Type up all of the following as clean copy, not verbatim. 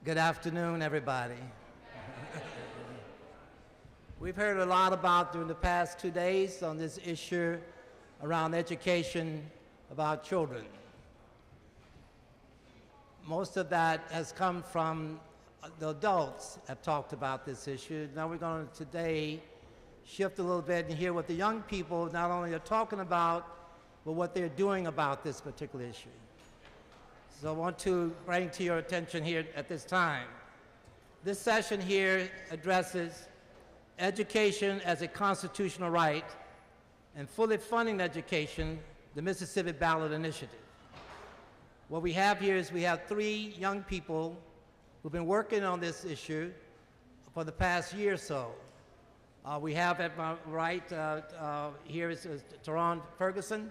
Good afternoon, everybody. We've heard a lot about during the past 2 days on this issue around education of our children. Most of that has come from the adults have talked about this issue. Now we're going to today shift a little bit and hear what the young people not only are talking about, but what they're doing about this particular issue. So I want to bring to your attention here at this time. This session here addresses education as a constitutional right and fully funding education, the Mississippi Ballot Initiative. What we have here is we have 3 young people who've been working on this issue for the past year or so. We have at my right here is Teron Ferguson.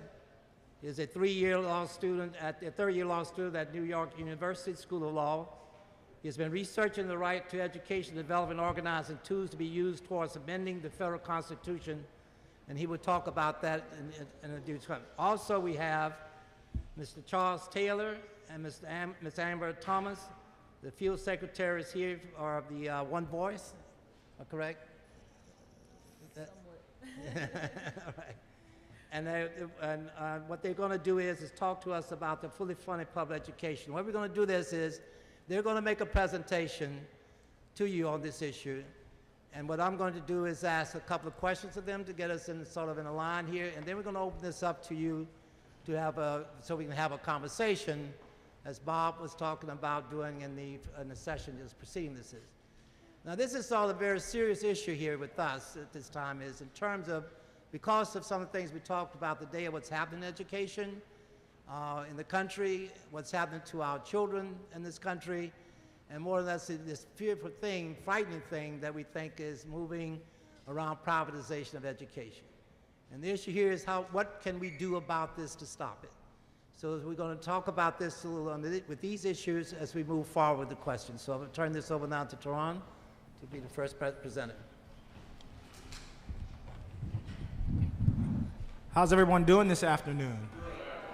He is a 3-year law student third-year law student at New York University School of Law. He has been researching the right to education, developing and organizing tools to be used towards amending the federal Constitution, and he will talk about that in due time. Also, we have Mr. Charles Taylor and Ms. Amber Thomas. The field secretaries here are of the One Voice, correct? All right. And what they're going to do is talk to us about the fully funded public education. What we're going to do this is they're going to make a presentation to you on this issue. And what I'm going to do is ask a couple of questions of them to get us in sort of in a line here. And then we're going to open this up to you to have so we can have a conversation, as Bob was talking about doing in the session just preceding this is. Now, this is all a very serious issue here with us at this time is in terms of because of some of the things we talked about today, what's happening in education in the country, what's happening to our children in this country, and more or less this fearful thing, frightening thing that we think is moving around privatization of education. And the issue here is what can we do about this to stop it? So we're going to talk about this a little with these issues as we move forward with the questions. So I'm going to turn this over now to Teron to be the first presenter. How's everyone doing this afternoon?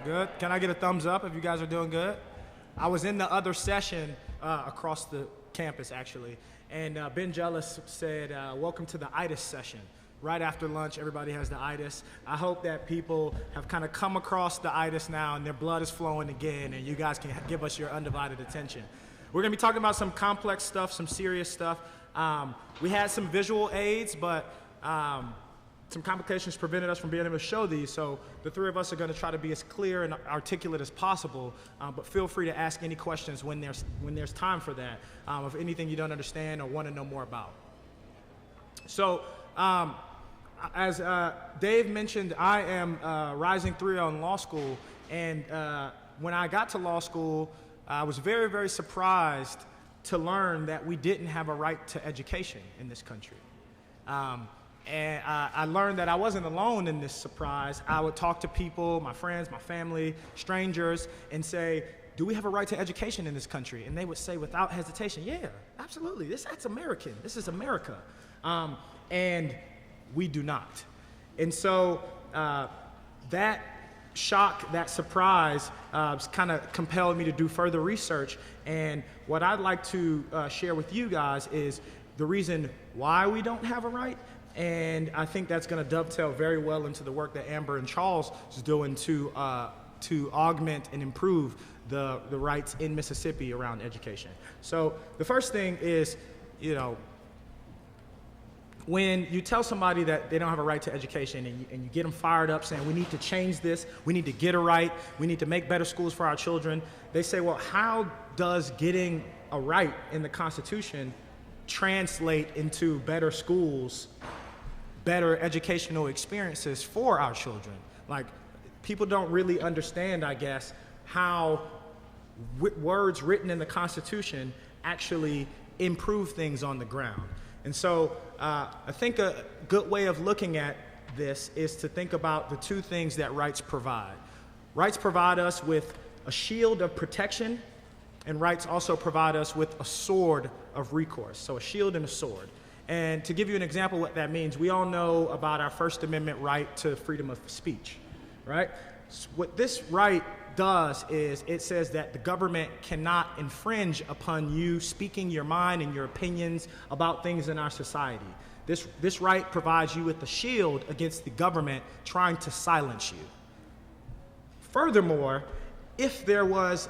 Good? Can I get a thumbs up if you guys are doing good? I was in the other session across the campus, actually, and Ben Jealous said, welcome to the ITIS session. Right after lunch, everybody has the ITIS. I hope that people have kind of come across the ITIS now and their blood is flowing again, and you guys can give us your undivided attention. We're going to be talking about some complex stuff, some serious stuff. We had some visual aids, but some complications prevented us from being able to show these, so the 3 of us are going to try to be as clear and articulate as possible, but feel free to ask any questions when there's time for that, of anything you don't understand or want to know more about. So, as Dave mentioned, I am rising 3 in law school, and when I got to law school, I was very, very surprised to learn that we didn't have a right to education in this country. And I learned that I wasn't alone in this surprise. I would talk to people, my friends, my family, strangers, and say, do we have a right to education in this country? And they would say without hesitation, yeah, absolutely, that's American, this is America. And we do not. And so that shock, that surprise kind of compelled me to do further research. And what I'd like to share with you guys is the reason why we don't have a right. And I think that's going to dovetail very well into the work that Amber and Charles is doing to augment and improve the rights in Mississippi around education. So the first thing is, when you tell somebody that they don't have a right to education and you get them fired up saying, we need to change this, we need to get it right, we need to make better schools for our children, they say, well, how does getting a right in the Constitution translate into better schools, better educational experiences for our children? Like, people don't really understand, I guess, how words written in the Constitution actually improve things on the ground. And so I think a good way of looking at this is to think about the 2 things that rights provide. Rights provide us with a shield of protection, and rights also provide us with a sword of recourse, so a shield and a sword. And to give you an example of what that means, we all know about our First Amendment right to freedom of speech, right? What this right does is it says that the government cannot infringe upon you speaking your mind and your opinions about things in our society. This right provides you with a shield against the government trying to silence you. Furthermore, if there was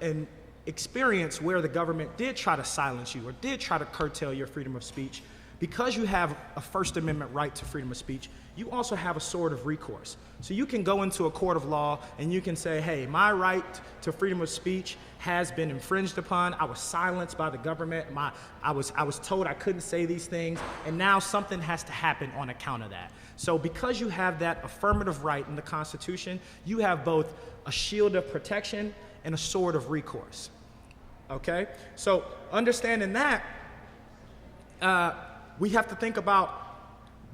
an experience where the government did try to silence you or did try to curtail your freedom of speech, because you have a First Amendment right to freedom of speech, you also have a sword of recourse. So you can go into a court of law and you can say, hey, my right to freedom of speech has been infringed upon. I was silenced by the government. I was told I couldn't say these things, and now something has to happen on account of that. So because you have that affirmative right in the Constitution, you have both a shield of protection and a sword of recourse. Okay? So understanding that, we have to think about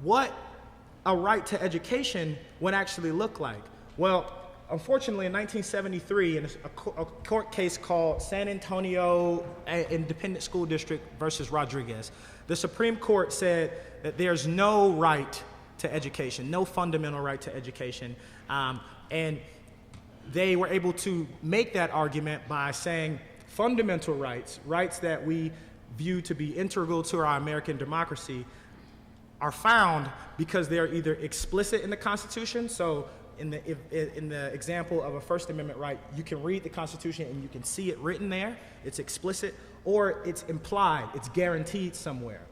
what a right to education would actually look like. Well, unfortunately, in 1973, in a court case called San Antonio Independent School District versus Rodriguez, the Supreme Court said that there's no right to education, no fundamental right to education. And they were able to make that argument by saying fundamental rights, rights that we view to be integral to our American democracy, are found because they're either explicit in the Constitution. So in the example of a First Amendment right, you can read the Constitution and you can see it written there, it's explicit, or it's implied, it's guaranteed somewhere.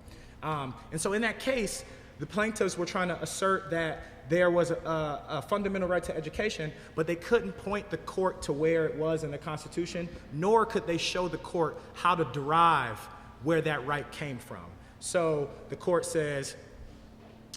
And so in that case, the plaintiffs were trying to assert that there was a fundamental right to education, but they couldn't point the court to where it was in the Constitution, nor could they show the court how to derive where that right came from. So the court says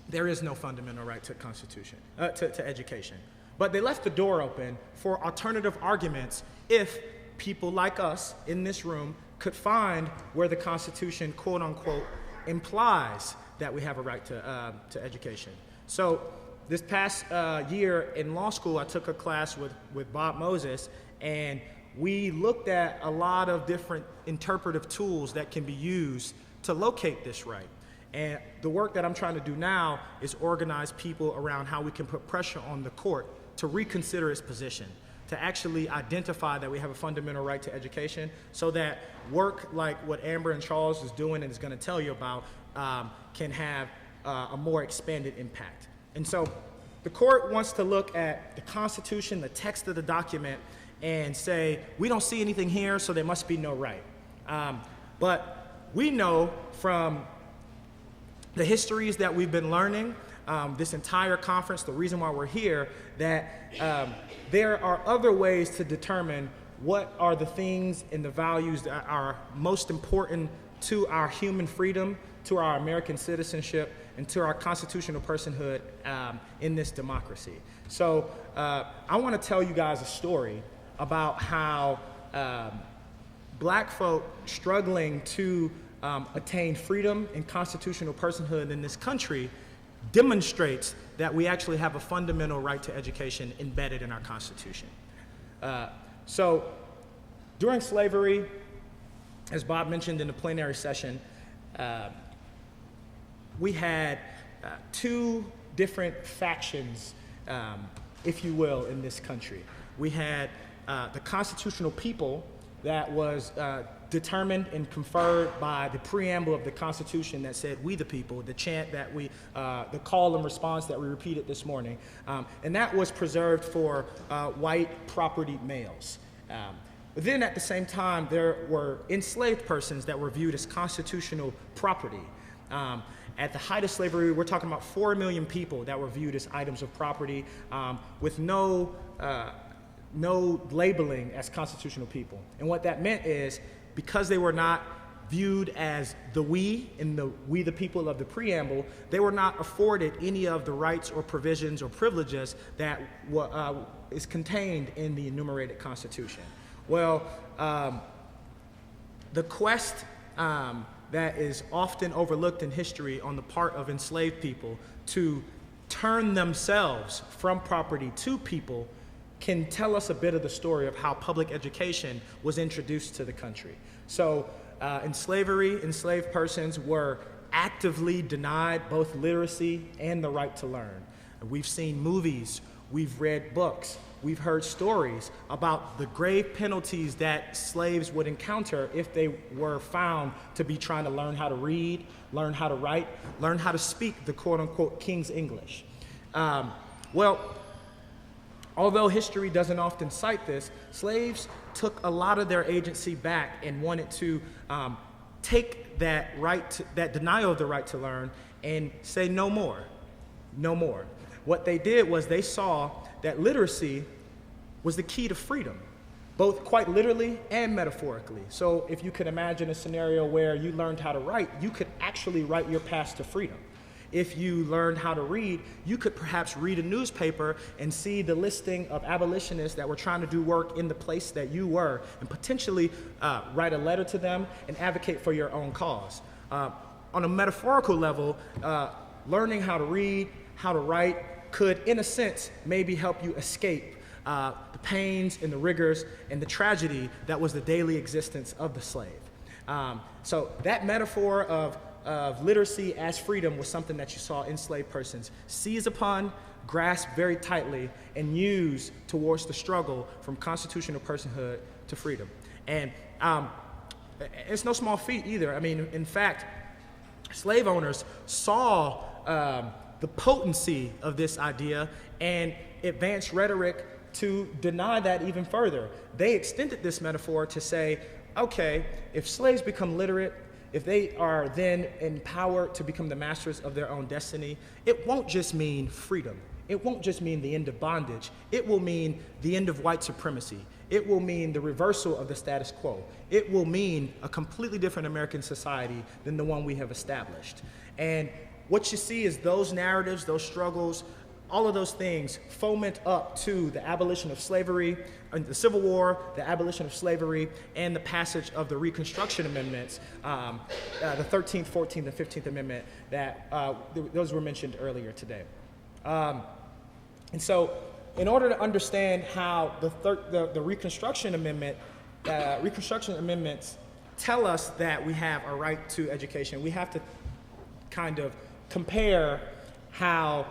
there is no fundamental right to Constitution, to education. But they left the door open for alternative arguments if people like us in this room could find where the Constitution, quote unquote, implies that we have a right to education. So this past year in law school, I took a class with Bob Moses, and we looked at a lot of different interpretive tools that can be used to locate this right. And the work that I'm trying to do now is organize people around how we can put pressure on the court to reconsider its position, to actually identify that we have a fundamental right to education, so that work like what Amber and Charles is doing and is going to tell you about can have a more expanded impact. And so the court wants to look at the Constitution, the text of the document, and say, we don't see anything here, so there must be no right. But we know from the histories that we've been learning, this entire conference, the reason why we're here, that there are other ways to determine what are the things and the values that are most important to our human freedom, to our American citizenship, and to our constitutional personhood in this democracy. So I want to tell you guys a story about how black folk struggling to attain freedom and constitutional personhood in this country demonstrates that we actually have a fundamental right to education embedded in our Constitution. So during slavery, as Bob mentioned in the plenary session, we had two different factions, if you will, in this country. We had the constitutional people that was determined and conferred by the preamble of the Constitution that said, "We the people," the chant that the call and response that we repeated this morning. And that was preserved for white property males. But then at the same time, there were enslaved persons that were viewed as constitutional property. At the height of slavery, we're talking about 4 million people that were viewed as items of property with no labeling as constitutional people. And what that meant is, because they were not viewed as the we in the we the people of the preamble, they were not afforded any of the rights or provisions or privileges that is contained in the enumerated Constitution. Well, the quest that is often overlooked in history on the part of enslaved people to turn themselves from property to people can tell us a bit of the story of how public education was introduced to the country. So in slavery, enslaved persons were actively denied both literacy and the right to learn. We've seen movies We've read books. We've heard stories about the grave penalties that slaves would encounter if they were found to be trying to learn how to read, learn how to write, learn how to speak the quote-unquote King's English. Well, although history doesn't often cite this, slaves took a lot of their agency back and wanted to take that that denial of the right to learn and say no more, no more. What they did was they saw that literacy was the key to freedom, both quite literally and metaphorically. So if you could imagine a scenario where you learned how to write, you could actually write your path to freedom. If you learned how to read, you could perhaps read a newspaper and see the listing of abolitionists that were trying to do work in the place that you were, and potentially write a letter to them and advocate for your own cause. On a metaphorical level, learning how to read, how to write could, in a sense, maybe help you escape the pains and the rigors and the tragedy that was the daily existence of the slave. So that metaphor of literacy as freedom was something that you saw enslaved persons seize upon, grasp very tightly, and use towards the struggle from constitutional personhood to freedom. And it's no small feat either. I mean, in fact, slave owners saw the potency of this idea and advanced rhetoric to deny that even further. They extended this metaphor to say, okay, if slaves become literate, if they are then empowered to become the masters of their own destiny, it won't just mean freedom. It won't just mean the end of bondage. It will mean the end of white supremacy. It will mean the reversal of the status quo. It will mean a completely different American society than the one we have established. And what you see is those narratives, those struggles, all of those things foment up to the abolition of slavery, the Civil War, the abolition of slavery, and the passage of the Reconstruction Amendments, the 13th, 14th, and 15th Amendment, that those were mentioned earlier today. And so in order to understand how the Reconstruction Amendment, Reconstruction Amendments tell us that we have a right to education, we have to kind of compare how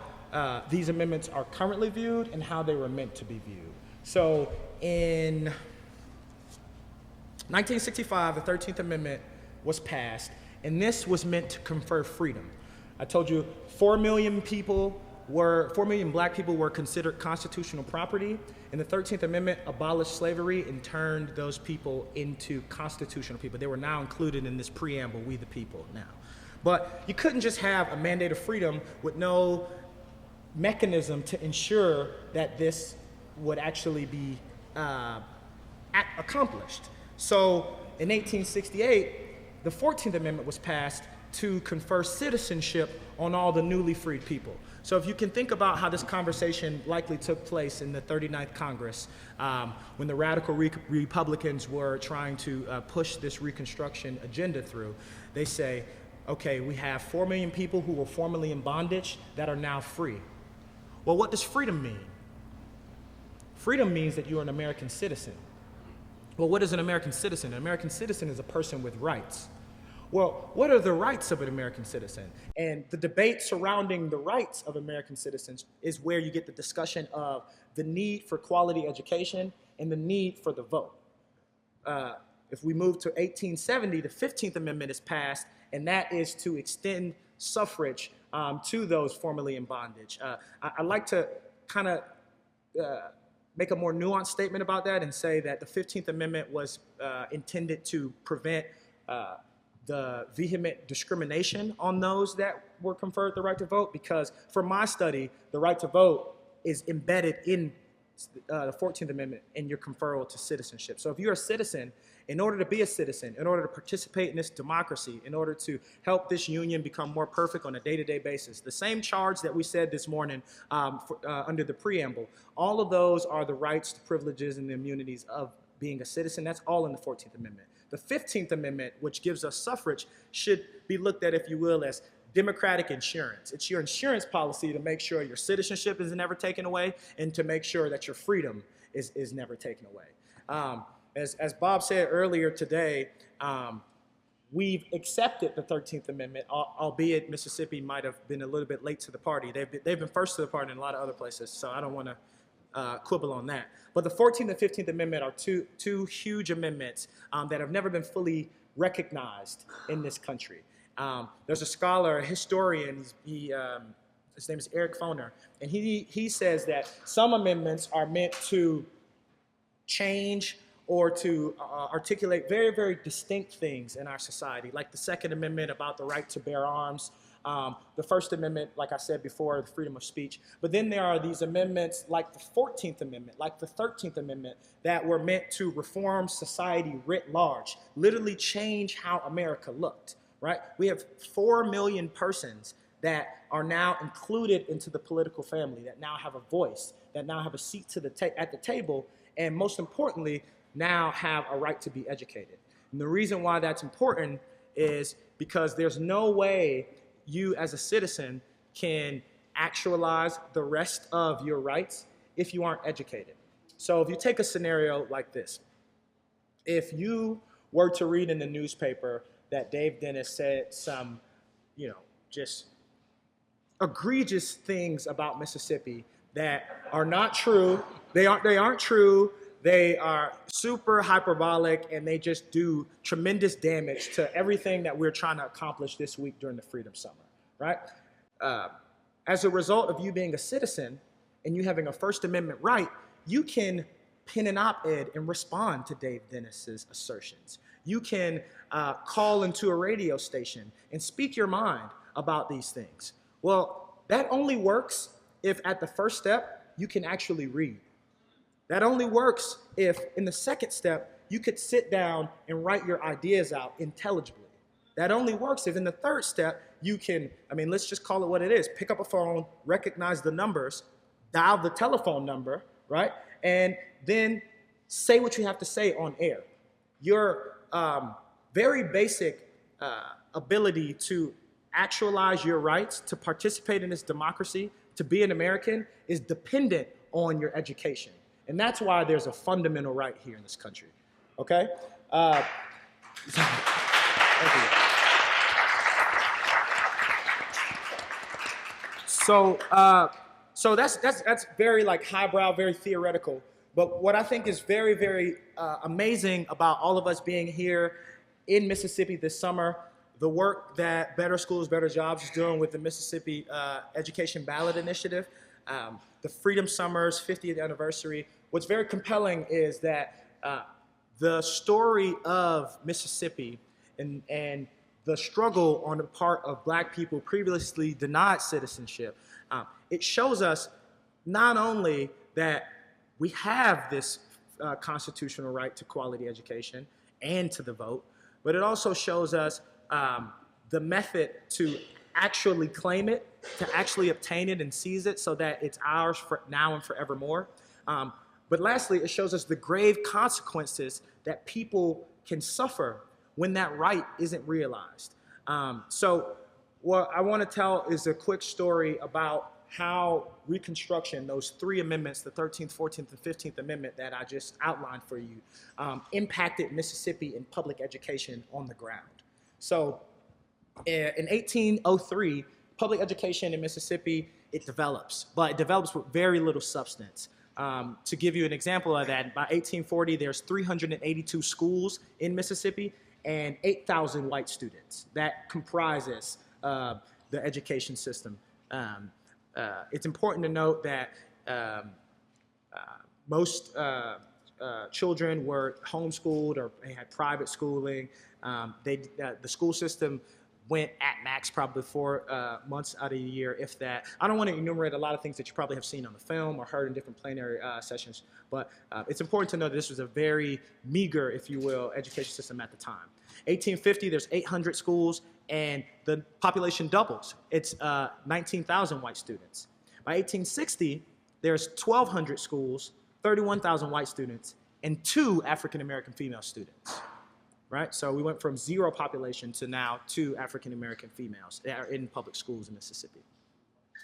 these amendments are currently viewed and how they were meant to be viewed. So in 1965, the 13th Amendment was passed, and this was meant to confer freedom. I told you 4 million black people were considered constitutional property, and the 13th Amendment abolished slavery and turned those people into constitutional people. They were now included in this preamble, we the people now. But you couldn't just have a mandate of freedom with no mechanism to ensure that this would actually be accomplished. So in 1868, the 14th Amendment was passed to confer citizenship on all the newly freed people. So if you can think about how this conversation likely took place in the 39th Congress, when the radical Republicans were trying to push this Reconstruction agenda through, they say, okay, we have 4 million people who were formerly in bondage that are now free. Well, what does freedom mean? Freedom means that you're an American citizen. Well, what is an American citizen? An American citizen is a person with rights. Well, what are the rights of an American citizen? And the debate surrounding the rights of American citizens is where you get the discussion of the need for quality education and the need for the vote. If we move to 1870, the 15th Amendment is passed, and that is to extend suffrage to those formerly in bondage. I'd like to kind of make a more nuanced statement about that and say that the 15th Amendment was intended to prevent the vehement discrimination on those that were conferred the right to vote, because for my study, the right to vote is embedded in the 14th Amendment in your conferral to citizenship. So if you're a citizen, in order to be a citizen, in order to participate in this democracy, in order to help this union become more perfect on a day-to-day basis, the same charge that we said this morning under the preamble, all of those are the rights, the privileges, and the immunities of being a citizen. That's all in the 14th Amendment. The 15th Amendment, which gives us suffrage, should be looked at, if you will, as democratic insurance. It's your insurance policy to make sure your citizenship is never taken away and to make sure that your freedom is never taken away. As Bob said earlier today, we've accepted the 13th Amendment, albeit Mississippi might have been a little bit late to the party. They've been first to the party in a lot of other places, so I don't want to quibble on that. But the 14th and 15th Amendment are two huge amendments that have never been fully recognized in this country. There's a scholar, a historian, his name is Eric Foner, and he says that some amendments are meant to change or to articulate very, very distinct things in our society, like the Second Amendment about the right to bear arms, the First Amendment, like I said before, the freedom of speech. But then there are these amendments like the 14th Amendment, like the 13th Amendment, that were meant to reform society writ large, literally change how America looked, right? We have 4 million persons that are now included into the political family, that now have a voice, that now have a seat at the table, and most importantly, now have a right to be educated. And the reason why that's important is because there's no way you as a citizen can actualize the rest of your rights if you aren't educated. So if you take a scenario like this, if you were to read in the newspaper that Dave Dennis said some, just egregious things about Mississippi that are not true, they aren't true, they are super hyperbolic, and they just do tremendous damage to everything that we're trying to accomplish this week during the Freedom Summer, right? As a result of you being a citizen and you having a First Amendment right, you can pen an op-ed and respond to Dave Dennis's assertions. You can call into a radio station and speak your mind about these things. Well, that only works if at the first step you can actually read. That only works if in the second step you could sit down and write your ideas out intelligibly. That only works if in the third step you can, let's just call it what it is, pick up a phone, recognize the numbers, dial the telephone number, right? And then say what you have to say on air. Your very basic ability to actualize your rights, to participate in this democracy, to be an American, is dependent on your education. And that's why there's a fundamental right here in this country, okay? Thank you. So that's very highbrow, very theoretical. But what I think is very, very amazing about all of us being here in Mississippi this summer, the work that Better Schools, Better Jobs is doing with the Mississippi Education Ballot Initiative, the Freedom Summer's 50th anniversary. What's very compelling is that the story of Mississippi and the struggle on the part of Black people previously denied citizenship, it shows us not only that we have this constitutional right to quality education and to the vote, but it also shows us the method to actually claim it, to actually obtain it and seize it so that it's ours for now and forevermore. But lastly, it shows us the grave consequences that people can suffer when that right isn't realized. So what I want to tell is a quick story about how Reconstruction, those 3 amendments, the 13th, 14th, and 15th Amendment that I just outlined for you, impacted Mississippi in public education on the ground. So in 1803, public education in Mississippi, it develops, but it develops with very little substance. To give you an example of that, by 1840, there's 382 schools in Mississippi and 8,000 white students. That comprises the education system. It's important to note that most children were homeschooled or they had private schooling. The school system went at max probably 4 months out of the year, if that. I don't want to enumerate a lot of things that you probably have seen on the film or heard in different plenary sessions, but it's important to know that this was a very meager, if you will, education system at the time. 1850, there's 800 schools, and the population doubles. It's 19,000 white students. By 1860, there's 1,200 schools, 31,000 white students, and 2 African-American female students. Right? So we went from 0 population to now 2 African-American females that are in public schools in Mississippi.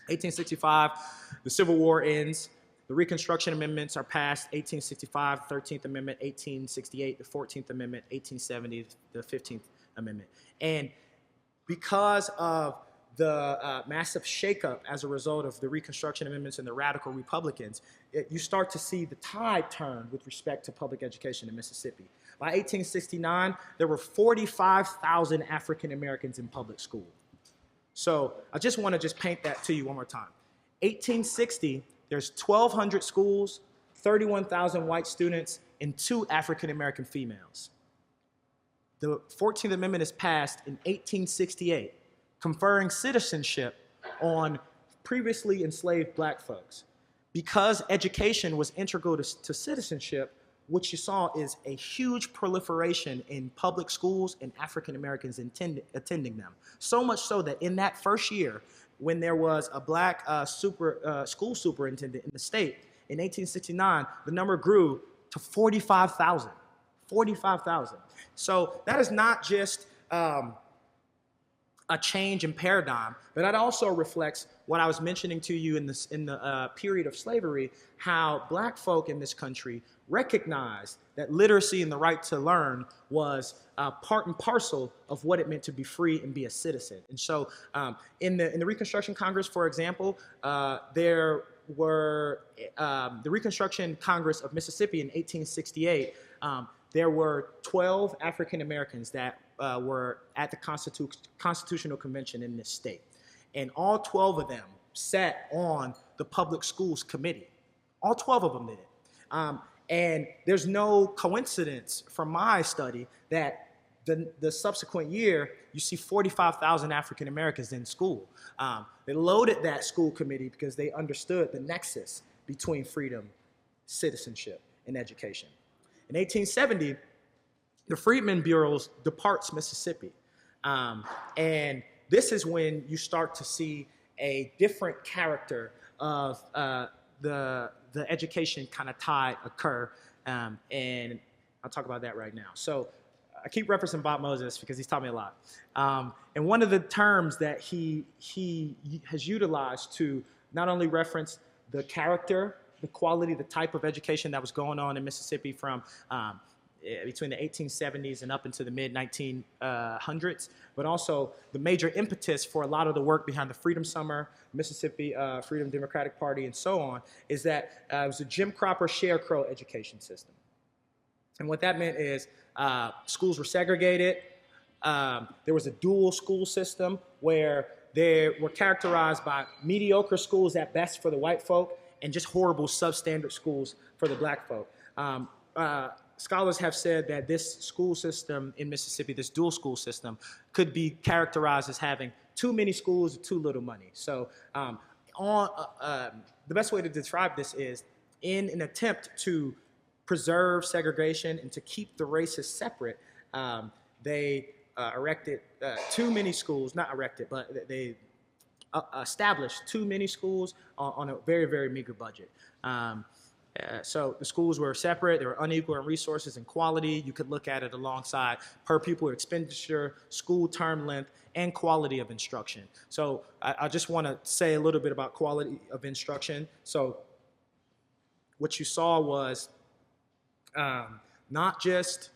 1865, the Civil War ends. The Reconstruction Amendments are passed. 1865, the 13th Amendment. 1868, the 14th Amendment. 1870, the 15th Amendment. And because of the massive shakeup as a result of the Reconstruction Amendments and the radical Republicans, you start to see the tide turn with respect to public education in Mississippi. By 1869, there were 45,000 African Americans in public school. So I just want to paint that to you one more time. 1860, there's 1,200 schools, 31,000 white students, and 2 African American females. The 14th Amendment is passed in 1868, conferring citizenship on previously enslaved black folks. Because education was integral to citizenship, what you saw is a huge proliferation in public schools and African Americans attending them. So much so that in that first year, when there was a black school superintendent in the state, in 1869, the number grew to 45,000. 45,000. So that is not just a change in paradigm, but that also reflects what I was mentioning to you in the period of slavery, how black folk in this country recognized that literacy and the right to learn was part and parcel of what it meant to be free and be a citizen. And so in the Reconstruction Congress, for example, there were the Reconstruction Congress of Mississippi in 1868, there were 12 African Americans that were at the Constitutional Convention in this state. And all 12 of them sat on the Public Schools Committee. All 12 of them did it. And there's no coincidence from my study that the subsequent year, you see 45,000 African Americans in school. They loaded that school committee because they understood the nexus between freedom, citizenship, and education. In 1870, the Freedmen Bureau departs Mississippi. And this is when you start to see a different character of the education kind of tide occur. And I'll talk about that right now. So I keep referencing Bob Moses because he's taught me a lot. And one of the terms that he has utilized to not only reference the character, the quality, the type of education that was going on in Mississippi from between the 1870s and up into the mid-1900s, but also the major impetus for a lot of the work behind the Freedom Summer, Mississippi Freedom Democratic Party, and so on, is that it was a Jim Cropper sharecrow education system. And what that meant is schools were segregated. There was a dual school system where they were characterized by mediocre schools at best for the white folk and just horrible substandard schools for the black folk. Scholars have said that this school system in Mississippi, this dual school system, could be characterized as having too many schools, too little money. So the best way to describe this is, in an attempt to preserve segregation and to keep the races separate, they erected too many schools, not erected, but they established too many schools on a very, very meager budget. So the schools were separate, they were unequal in resources and quality. You could look at it alongside per pupil expenditure, school term length, and quality of instruction. So I just want to say a little bit about quality of instruction. So what you saw was not just,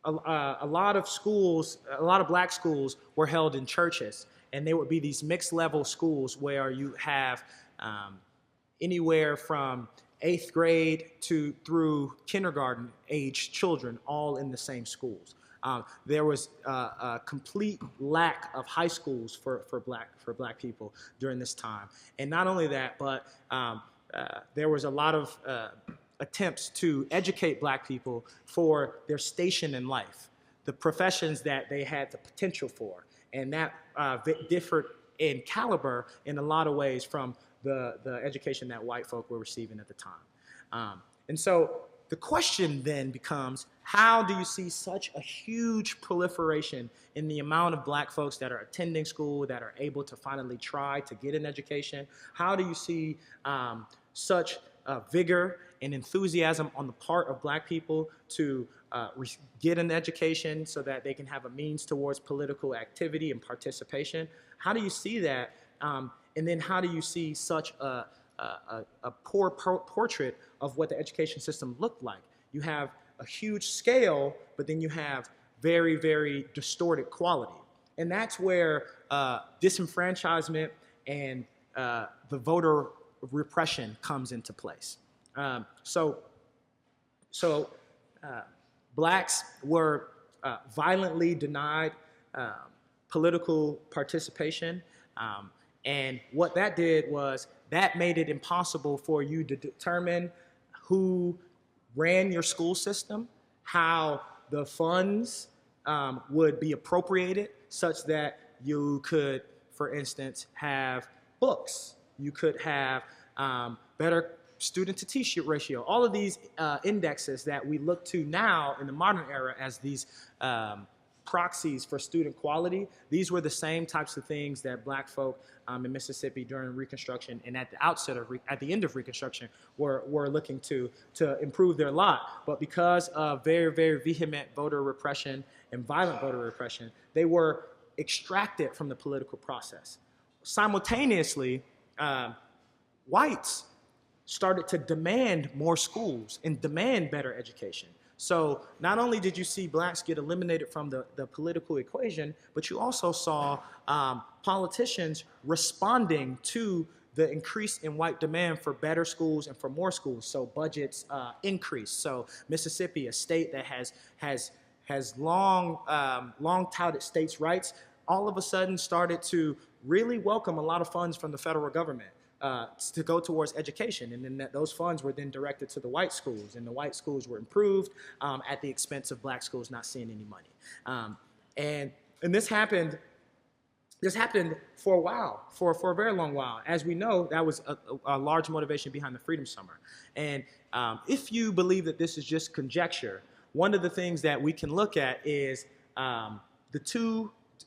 a lot of schools, a lot of black schools were held in churches, and they would be these mixed level schools where you have anywhere from 8th grade through kindergarten age children all in the same schools. There was a complete lack of high schools for black people during this time. And not only that, but there was a lot of attempts to educate black people for their station in life, the professions that they had the potential for. And that differed in caliber in a lot of ways from the education that white folk were receiving at the time. And so the question then becomes, how do you see such a huge proliferation in the amount of black folks that are attending school, that are able to finally try to get an education? How do you see such vigor and enthusiasm on the part of black people to get an education so that they can have a means towards political activity and participation? How do you see that? And then how do you see such a poor portrait of what the education system looked like? You have a huge scale, but then you have very, very distorted quality. And that's where disenfranchisement and the voter repression comes into place. So blacks were violently denied political participation. And what that did was that made it impossible for you to determine who ran your school system, how the funds would be appropriated such that you could, for instance, have books. You could have better student to teacher ratio. All of these indexes that we look to now in the modern era as these proxies for student quality, these were the same types of things that black folk in Mississippi during Reconstruction and at the outset of, at the end of Reconstruction were looking to improve their lot. But because of very, very vehement voter repression and violent voter repression, they were extracted from the political process. Simultaneously, whites started to demand more schools and demand better education. So not only did you see blacks get eliminated from the political equation, but you also saw politicians responding to the increase in white demand for better schools and for more schools. So budgets increased. So Mississippi, a state that has long touted states' rights, all of a sudden started to really welcome a lot of funds from the federal government to go towards education. And then those funds were then directed to the white schools, and the white schools were improved at the expense of black schools not seeing any money. And this happened for a while, for a very long while. As we know, that was a large motivation behind the Freedom Summer. And if you believe that this is just conjecture, one of the things that we can look at is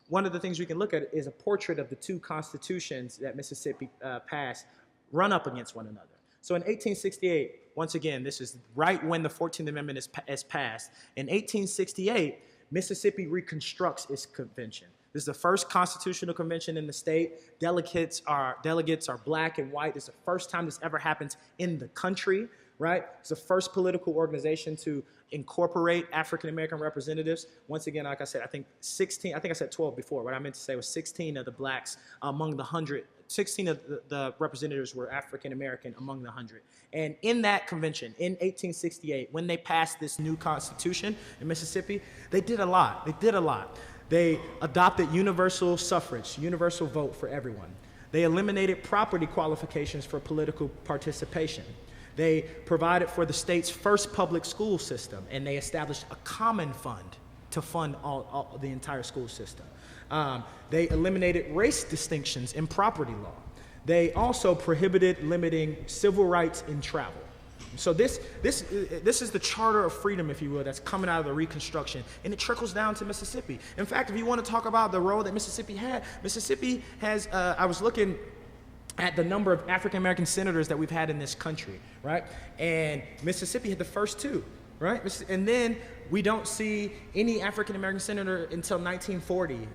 one of the things we can look at is a portrait of the two constitutions that Mississippi passed run up against one another. So in 1868, once again, this is right when the 14th Amendment is passed. In 1868, Mississippi reconstructs its convention. This is the first constitutional convention in the state. Delegates are black and white. This is the first time this ever happens in the country, right? It's the first political organization to incorporate African-American representatives. Once again, like I said, I think I said 12 before. What I meant to say was 16 of the blacks among the 100, 16 of the representatives were African-American among the 100. And in that convention, in 1868, when they passed this new constitution in Mississippi, they did a lot. They adopted universal suffrage, universal vote for everyone. They eliminated property qualifications for political participation. They provided for the state's first public school system, and they established a common fund to fund the entire school system. They eliminated race distinctions in property law. They also prohibited limiting civil rights in travel. So this is the charter of freedom, if you will, that's coming out of the Reconstruction, and it trickles down to Mississippi. In fact, if you want to talk about the role that Mississippi has, I was looking at the number of African-American senators that we've had in this country, right? And Mississippi had the first two, right? And then we don't see any African-American senator until 1940,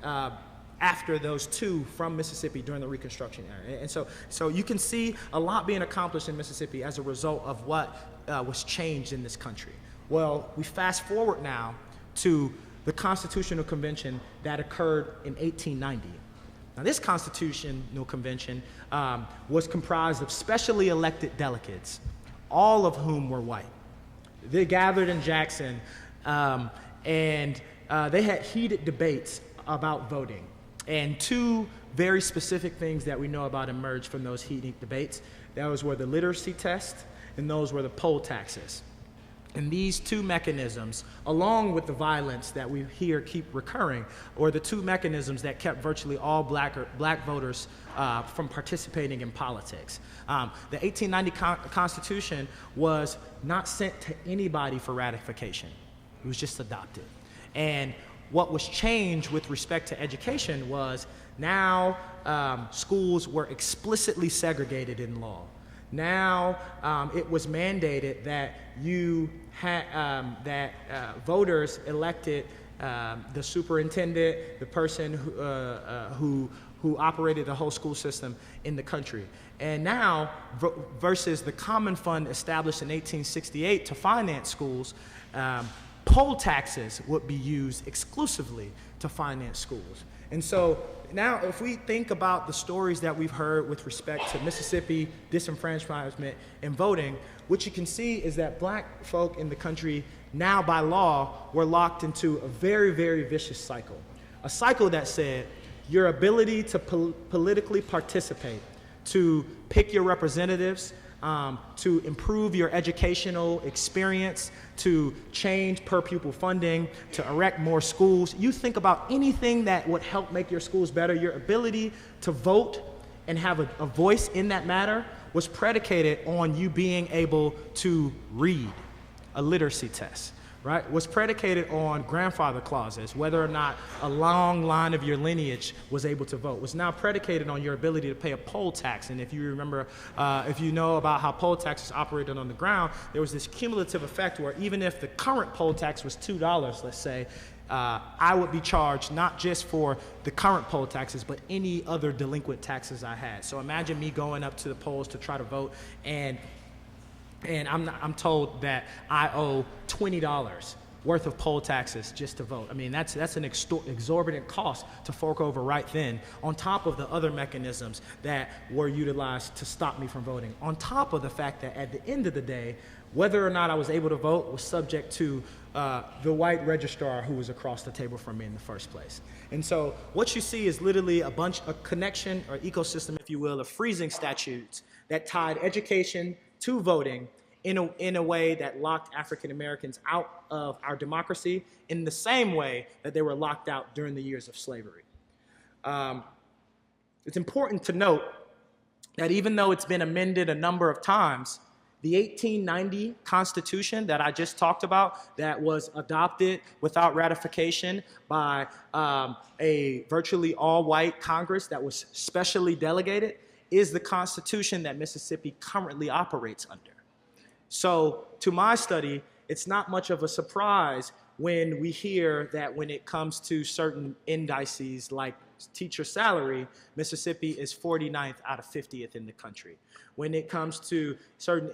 after those two from Mississippi during the Reconstruction era. And so you can see a lot being accomplished in Mississippi as a result of what was changed in this country. Well, we fast forward now to the Constitutional Convention that occurred in 1890. Now, this Constitutional Convention was comprised of specially elected delegates, all of whom were white. They gathered in Jackson, and they had heated debates about voting. And two very specific things that we know about emerged from those heated debates. Those were the literacy test, and those were the poll taxes. And these two mechanisms, along with the violence that we hear keep recurring, were the two mechanisms that kept virtually all black voters from participating in politics. The 1890 Constitution was not sent to anybody for ratification. It was just adopted. And what was changed with respect to education was now schools were explicitly segregated in law. Now it was mandated that voters elected the superintendent, the person who operated the whole school system in the country. And now, versus the common fund established in 1868 to finance schools, poll taxes would be used exclusively to finance schools. And so now if we think about the stories that we've heard with respect to Mississippi disenfranchisement and voting, what you can see is that black folk in the country now by law were locked into a very, very vicious cycle. A cycle that said your ability to politically participate, to pick your representatives, to improve your educational experience, to change per pupil funding, to erect more schools. You think about anything that would help make your schools better, your ability to vote and have a voice in that matter was predicated on you being able to read, a literacy test, right? Was predicated on grandfather clauses, whether or not a long line of your lineage was able to vote, was now predicated on your ability to pay a poll tax. And if you remember, if you know about how poll taxes operated on the ground, there was this cumulative effect where even if the current poll tax was $2, let's say, I would be charged not just for the current poll taxes, but any other delinquent taxes I had. So imagine me going up to the polls to try to vote, and I'm told that I owe $20 worth of poll taxes just to vote. I mean, that's an exorbitant cost to fork over right then, on top of the other mechanisms that were utilized to stop me from voting, on top of the fact that at the end of the day, whether or not I was able to vote was subject to the white registrar who was across the table from me in the first place. And so what you see is literally a connection or ecosystem, if you will, of freezing statutes that tied education to voting in a way that locked African Americans out of our democracy in the same way that they were locked out during the years of slavery. It's important to note that even though it's been amended a number of times, the 1890 Constitution that I just talked about, that was adopted without ratification by a virtually all-white Congress that was specially delegated, is the Constitution that Mississippi currently operates under. So to my study, it's not much of a surprise when we hear that when it comes to certain indices like teacher salary, Mississippi is 49th out of 50th in the country. When it comes to certain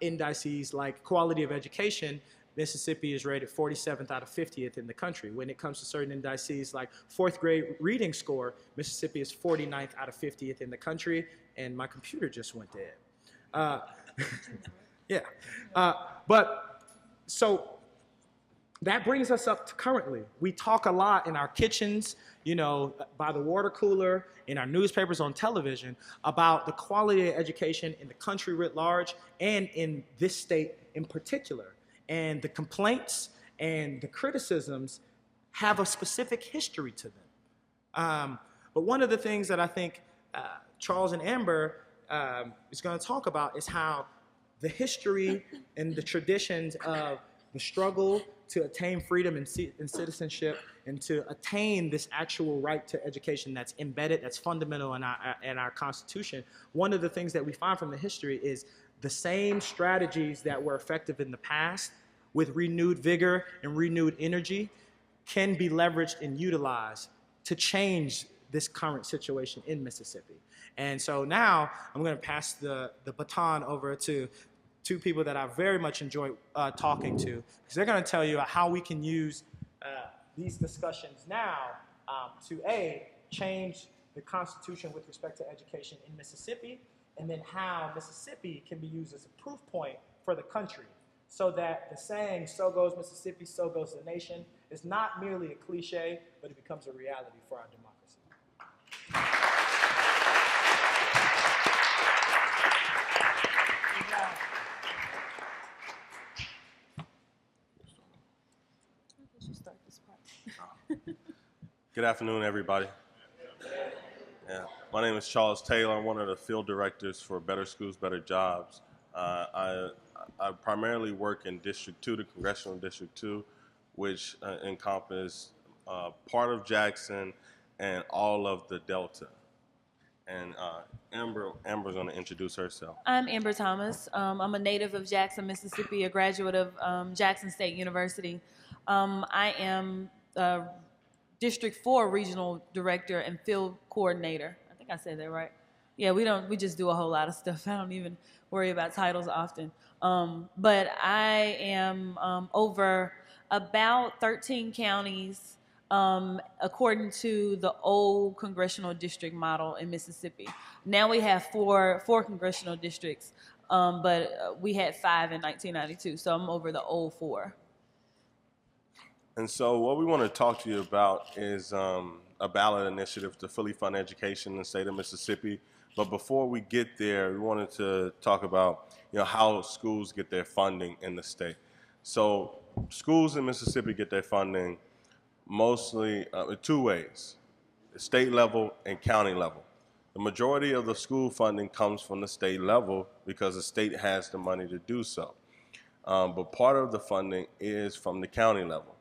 indices like quality of education, Mississippi is rated 47th out of 50th in the country. When it comes to certain indices like fourth grade reading score, Mississippi is 49th out of 50th in the country, and my computer just went dead. Yeah, but so that brings us up to currently. We talk a lot in our kitchens, you know, by the water cooler, in our newspapers, on television, about the quality of education in the country writ large and in this state in particular. And the complaints and the criticisms have a specific history to them. But one of the things that I think Charles and Amber is going to talk about is how the history and the traditions of the struggle to attain freedom and citizenship and to attain this actual right to education that's embedded, that's fundamental in our Constitution. One of the things that we find from the history is the same strategies that were effective in the past with renewed vigor and renewed energy can be leveraged and utilized to change this current situation in Mississippi. And so now I'm going to pass the baton over to two people that I very much enjoy talking to, because they're going to tell you how we can use these discussions now to change the Constitution with respect to education in Mississippi, and then how Mississippi can be used as a proof point for the country, so that the saying, "So goes Mississippi, so goes the nation," is not merely a cliche, but it becomes a reality for our democracy. Good afternoon, everybody. Yeah, my name is Charles Taylor. I'm one of the field directors for Better Schools, Better Jobs. I primarily work in District 2, the Congressional District 2, which encompasses part of Jackson and all of the Delta. And Amber's going to introduce herself. I'm Amber Thomas. I'm a native of Jackson, Mississippi, a graduate of Jackson State University. I am District 4 Regional Director and Field Coordinator. I think I said that right. Yeah, we just do a whole lot of stuff. I don't even worry about titles often. But I am over About 13 counties, according to the old congressional district model in Mississippi. Now we have four congressional districts, but we had 5 in 1992, so I'm over the old 4. And so what we want to talk to you about is a ballot initiative to fully fund education in the state of Mississippi. But before we get there, we wanted to talk about how schools get their funding in the state. So schools in Mississippi get their funding mostly in 2 ways, state level and county level. The majority of the school funding comes from the state level because the state has the money to do so. But part of the funding is from the county level.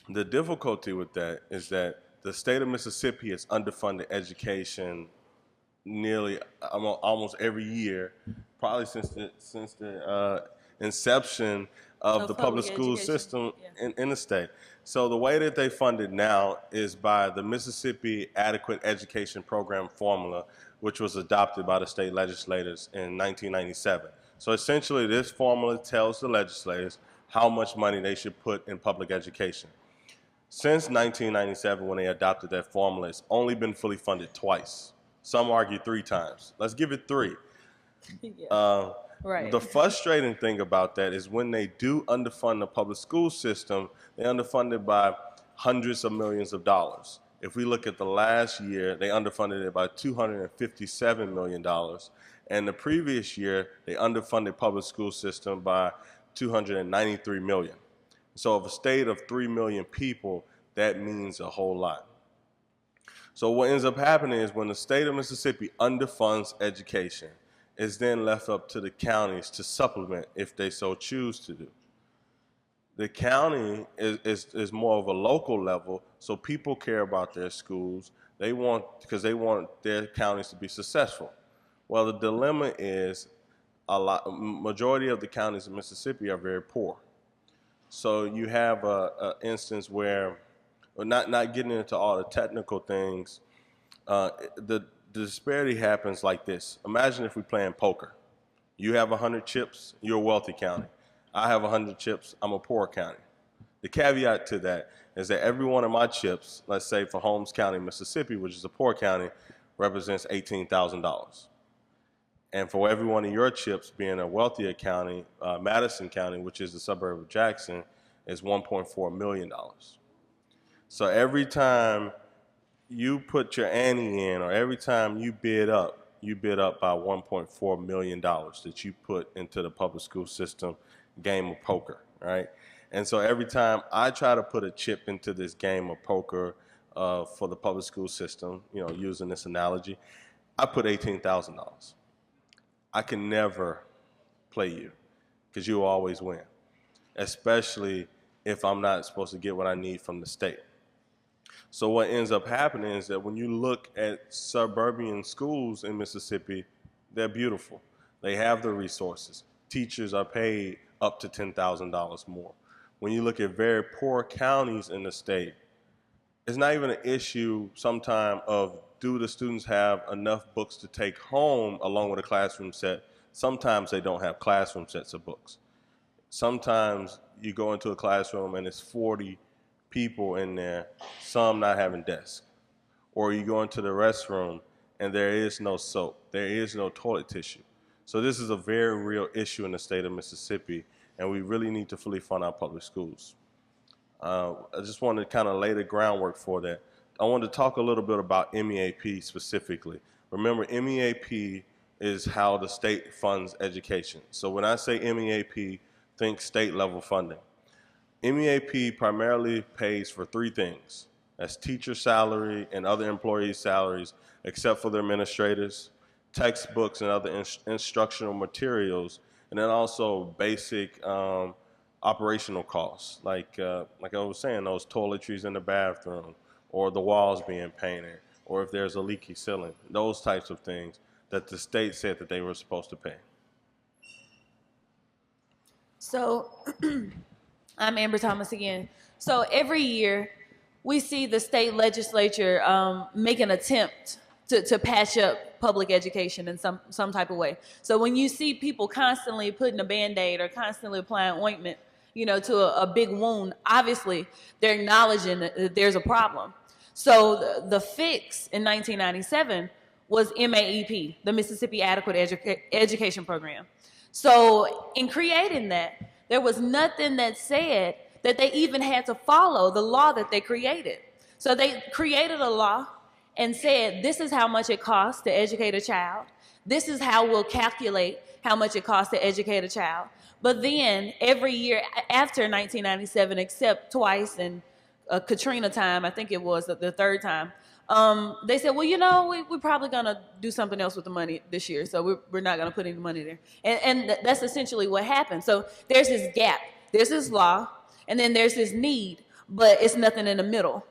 The difficulty with that is that the state of Mississippi has underfunded education nearly almost every year, probably since the inception of the public school education. system Yeah. in the state. So the way that they fund it now is by the Mississippi Adequate Education Program formula, which was adopted by the state legislators in 1997. So essentially this formula tells the legislators how much money they should put in public education. Since 1997, when they adopted that formula, it's only been fully funded twice. Some argue 3 times. Let's give it 3. Yeah. Right. The frustrating thing about that is when they do underfund the public school system, they underfund it by hundreds of millions of dollars. If we look at the last year, they underfunded it by $257 million. And the previous year, they underfunded public school system by $293 million. So of a state of 3 million people, that means a whole lot. So what ends up happening is when the state of Mississippi underfunds education, it's then left up to the counties to supplement if they so choose to do. The county is more of a local level, so people care about their schools. Because they want their counties to be successful. Well, the dilemma is majority of the counties in Mississippi are very poor. So you have an instance where, not getting into all the technical things, the disparity happens like this. Imagine if we playing poker. You have 100 chips, you're a wealthy county. I have 100 chips, I'm a poor county. The caveat to that is that every one of my chips, let's say for Holmes County, Mississippi, which is a poor county, represents $18,000. And for every one of your chips being a wealthier county, Madison County, which is the suburb of Jackson, is $1.4 million. So every time you put your ante in, or every time you bid up by $1.4 million that you put into the public school system game of poker, right? And so every time I try to put a chip into this game of poker for the public school system, using this analogy, I put $18,000. I can never play you because you will always win, especially if I'm not supposed to get what I need from the state. So what ends up happening is that when you look at suburban schools in Mississippi, they're beautiful. They have the resources. Teachers are paid up to $10,000 more. When you look at very poor counties in the state, it's not even an issue sometimes of do the students have enough books to take home along with a classroom set. Sometimes they don't have classroom sets of books. Sometimes you go into a classroom and it's 40 people in there, some not having desks. Or you go into the restroom and there is no soap, there is no toilet tissue. So this is a very real issue in the state of Mississippi, and we really need to fully fund our public schools. I just want to kind of lay the groundwork for that. I want to talk a little bit about MEAP specifically. Remember, MEAP is how the state funds education. So when I say MEAP, think state level funding. MEAP primarily pays for 3 things. That's teacher salary and other employees' salaries, except for the administrators, textbooks and other instructional materials, and then also basic operational costs, like I was saying, those toiletries in the bathroom, or the walls being painted, or if there's a leaky ceiling, those types of things that the state said that they were supposed to pay. So I'm Amber Thomas again. So every year we see the state legislature make an attempt to patch up public education in some type of way. So when you see people constantly putting a Band-Aid or constantly applying ointment, to a big wound, obviously they're acknowledging that there's a problem. So the fix in 1997 was MAEP, the Mississippi Adequate Education Program. So in creating that, there was nothing that said that they even had to follow the law that they created. So they created a law and said, this is how much it costs to educate a child. This is how we'll calculate how much it costs to educate a child. But then every year after 1997, except twice in Katrina time, I think it was the third time, they said, well, we're probably going to do something else with the money this year, so we're not going to put any money there. And that's essentially what happened. So there's this gap. There's this law, and then there's this need, but it's nothing in the middle.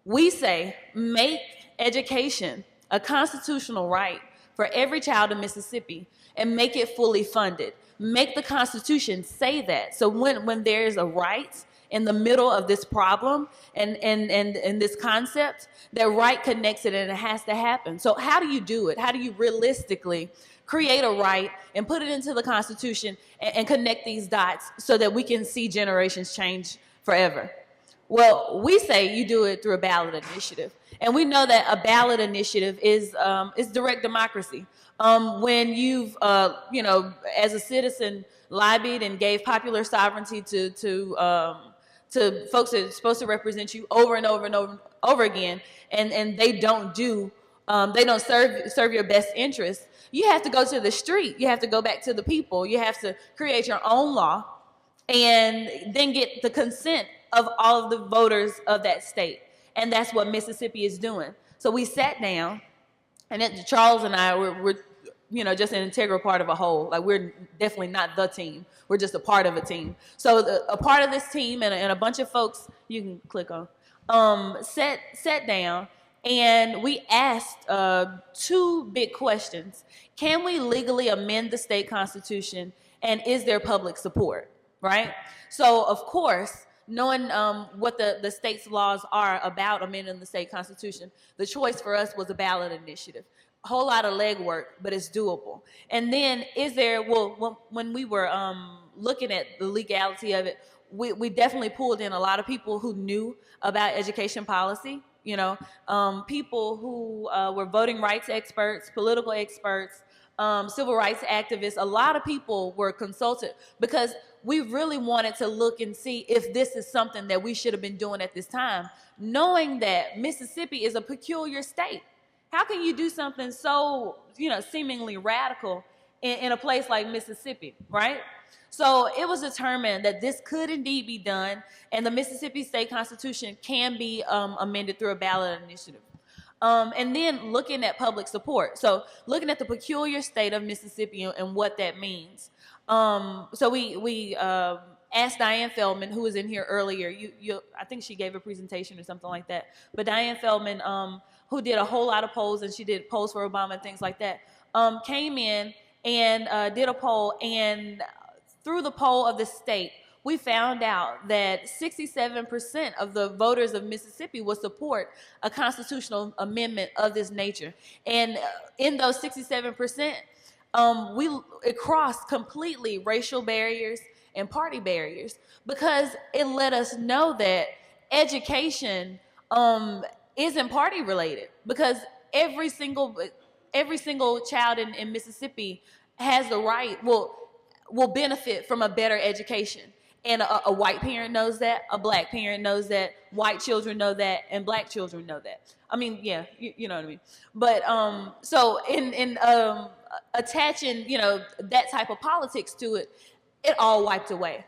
We say, make education a constitutional right for every child in Mississippi and make it fully funded. Make the Constitution say that. So when there's a right in the middle of this problem and this concept, that right connects it and it has to happen. So how do you do it? How do you realistically create a right and put it into the Constitution and connect these dots so that we can see generations change forever? Well, we say you do it through a ballot initiative. And we know that a ballot initiative is direct democracy. When you've, as a citizen, lobbied and gave popular sovereignty to folks that are supposed to represent you over and over and over again, and they don't serve your best interest, you have to go to the street. You have to go back to the people. You have to create your own law and then get the consent of all of the voters of that state. And that's what Mississippi is doing. So we sat down, and Charles and I were just an integral part of a whole. Like, we're definitely not the team. We're just a part of a team. So a part of this team and a bunch of folks you can click on, sat down, and we asked two big questions. Can we legally amend the state constitution, and is there public support, right? So, of course, knowing what the state's laws are about amending the state constitution, the choice for us was a ballot initiative. A whole lot of legwork, but it's doable. And then when we were looking at the legality of it, we definitely pulled in a lot of people who knew about education policy, people who were voting rights experts, political experts, civil rights activists. A lot of people were consulted because we really wanted to look and see if this is something that we should have been doing at this time, knowing that Mississippi is a peculiar state. How can you do something so, seemingly radical in a place like Mississippi, right? So it was determined that this could indeed be done, and the Mississippi State Constitution can be amended through a ballot initiative. And then looking at public support. So looking at the peculiar state of Mississippi and what that means. So we asked Diane Feldman, who was in here earlier. I think she gave a presentation or something like that. But Diane Feldman, who did a whole lot of polls, and she did polls for Obama and things like that, came in and did a poll. And through the poll of the state, we found out that 67% of the voters of Mississippi would support a constitutional amendment of this nature. And in those 67%, it crossed completely racial barriers and party barriers, because it let us know that education isn't party related, because every single child in Mississippi has the right, will benefit from a better education. And a white parent knows that, a black parent knows that, white children know that, and black children know that. I mean, yeah, you know what I mean. But so in attaching, that type of politics to it, it all wiped away.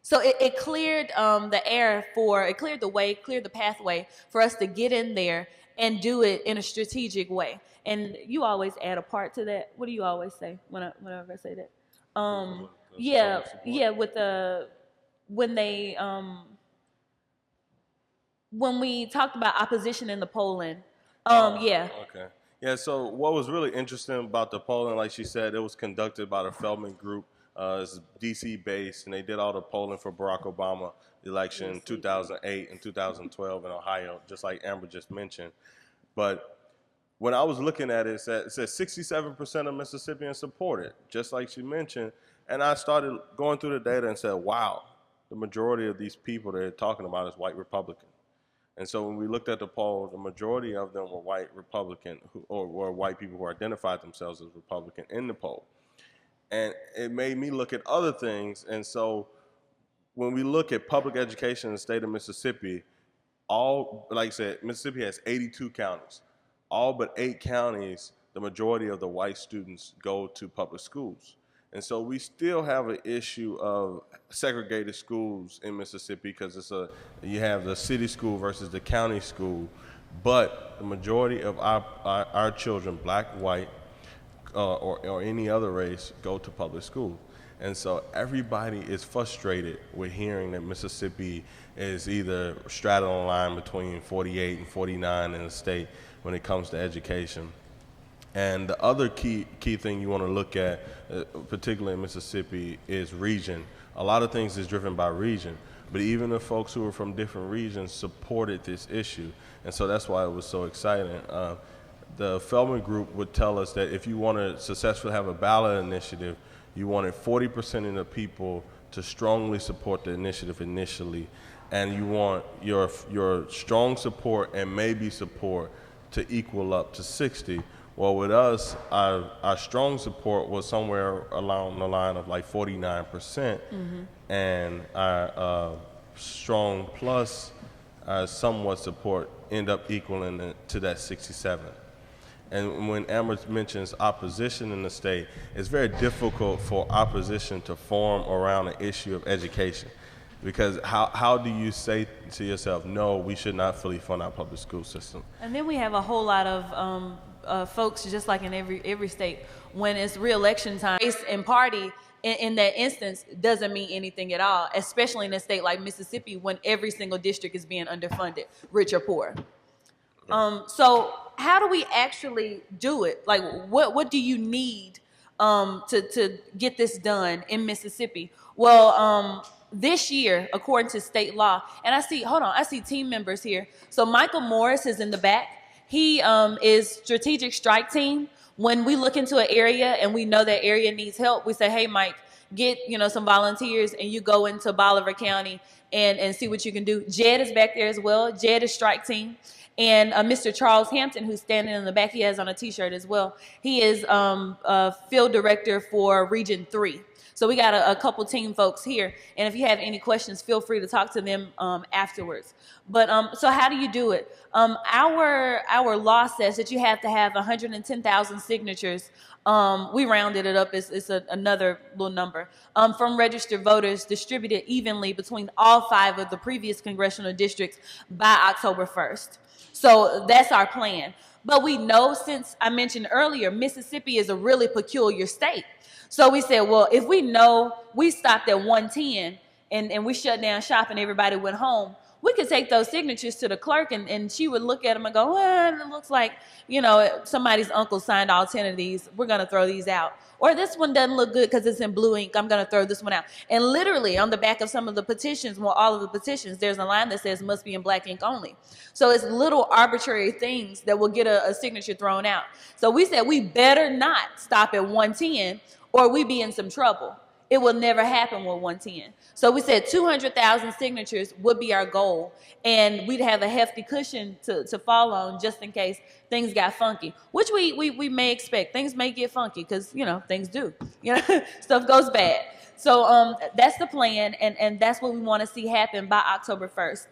So it cleared the way, cleared the pathway for us to get in there and do it in a strategic way. And you always add a part to that. What do you always say whenever I say that? When we talked about opposition in the polling, Okay. Yeah, so what was really interesting about the polling, like she said, it was conducted by the Feldman Group. It's DC based, and they did all the polling for Barack Obama election in 2008 and 2012 in Ohio, just like Amber just mentioned. But when I was looking at it, it said 67% of Mississippians support it, just like she mentioned. And I started going through the data and said, wow, the majority of these people that they're talking about is white Republican. And so when we looked at the poll, the majority of them were white Republican, or were white people who identified themselves as Republican in the poll. And it made me look at other things. And so when we look at public education in the state of Mississippi, like I said, Mississippi has 82 counties. All but 8 counties, the majority of the white students go to public schools. And so we still have an issue of segregated schools in Mississippi because you have the city school versus the county school, but the majority of our children, black, white, or any other race, go to public school. And so everybody is frustrated with hearing that Mississippi is either straddling a line between 48 and 49 in the state when it comes to education. And the other key thing you want to look at, particularly in Mississippi, is region. A lot of things is driven by region, but even the folks who are from different regions supported this issue. And so that's why it was so exciting. The Feldman Group would tell us that if you want to successfully have a ballot initiative, you wanted 40% of the people to strongly support the initiative initially, and you want your strong support and maybe support to equal up to 60. Well, with us, our strong support was somewhere along the line of like 49%, and our strong plus somewhat support end up equaling to that 67. And when Amber mentions opposition in the state, it's very difficult for opposition to form around an issue of education. Because how do you say to yourself, no, we should not fully fund our public school system? And then we have a whole lot of folks, just like in every state, when it's re-election time, race and party in that instance doesn't mean anything at all, especially in a state like Mississippi when every single district is being underfunded, rich or poor. So how do we actually do it? Like, what do you need to get this done in Mississippi? Well, this year, according to state law, and I see team members here. So Michael Morris is in the back. He is strategic strike team. When we look into an area and we know that area needs help, we say, hey, Mike, get some volunteers and you go into Bolivar County and see what you can do. Jed is back there as well. Jed is strike team. And Mr. Charles Hampton, who's standing in the back, he has on a T-shirt as well. He is a field director for Region 3. So we got a couple team folks here. And if you have any questions, feel free to talk to them afterwards. But so how do you do it? Our law says that you have to have 110,000 signatures. We rounded it up. It's another little number from registered voters distributed evenly between all 5 of the previous congressional districts by October 1st. So that's our plan. But we know, since I mentioned earlier, Mississippi is a really peculiar state. So we said, well, if we know we stopped at 110 and we shut down shop and everybody went home, we could take those signatures to the clerk and she would look at them and go, well, it looks like, somebody's uncle signed all 10 of these. We're going to throw these out. Or this one doesn't look good because it's in blue ink. I'm going to throw this one out. And literally on the back of some of the petitions, well, all of the petitions, there's a line that says must be in black ink only. So it's little arbitrary things that will get a signature thrown out. So we said we better not stop at 110 or we be in some trouble. It will never happen with 110. So we said 200,000 signatures would be our goal, and we'd have a hefty cushion to fall on just in case things got funky, which we may expect. Things may get funky because, things do. Stuff goes bad. So that's the plan, and that's what we want to see happen by October 1st.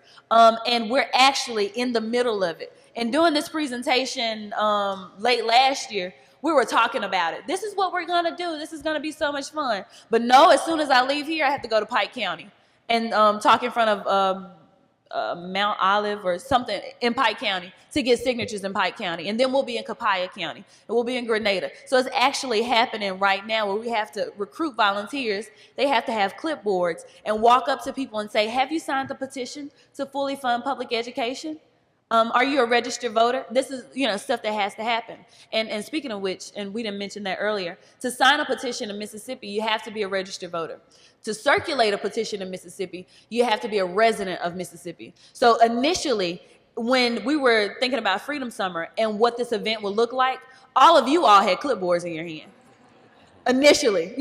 And we're actually in the middle of it. And doing this presentation late last year, we were talking about it. This is what we're going to do. This is going to be so much fun. But no, as soon as I leave here, I have to go to Pike County and talk in front of Mount Olive or something in Pike County to get signatures in Pike County. And then we'll be in Copiah County. And we'll be in Grenada. So it's actually happening right now where we have to recruit volunteers. They have to have clipboards and walk up to people and say, have you signed the petition to fully fund public education? Are you a registered voter? This is, stuff that has to happen. And speaking of which, and we didn't mention that earlier, to sign a petition in Mississippi, you have to be a registered voter. To circulate a petition in Mississippi, you have to be a resident of Mississippi. So initially, when we were thinking about Freedom Summer and what this event would look like, all of you all had clipboards in your hand. Initially,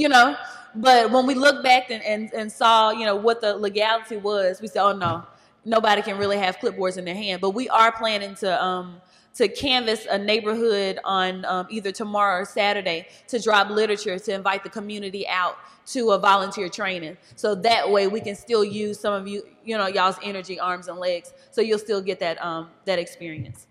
But when we look back and saw, what the legality was, we said, oh no, nobody can really have clipboards in their hand. But we are planning to canvass a neighborhood on either tomorrow or Saturday to drop literature to invite the community out to a volunteer training. So that way we can still use some of y'all's energy, arms and legs. So you'll still get that experience.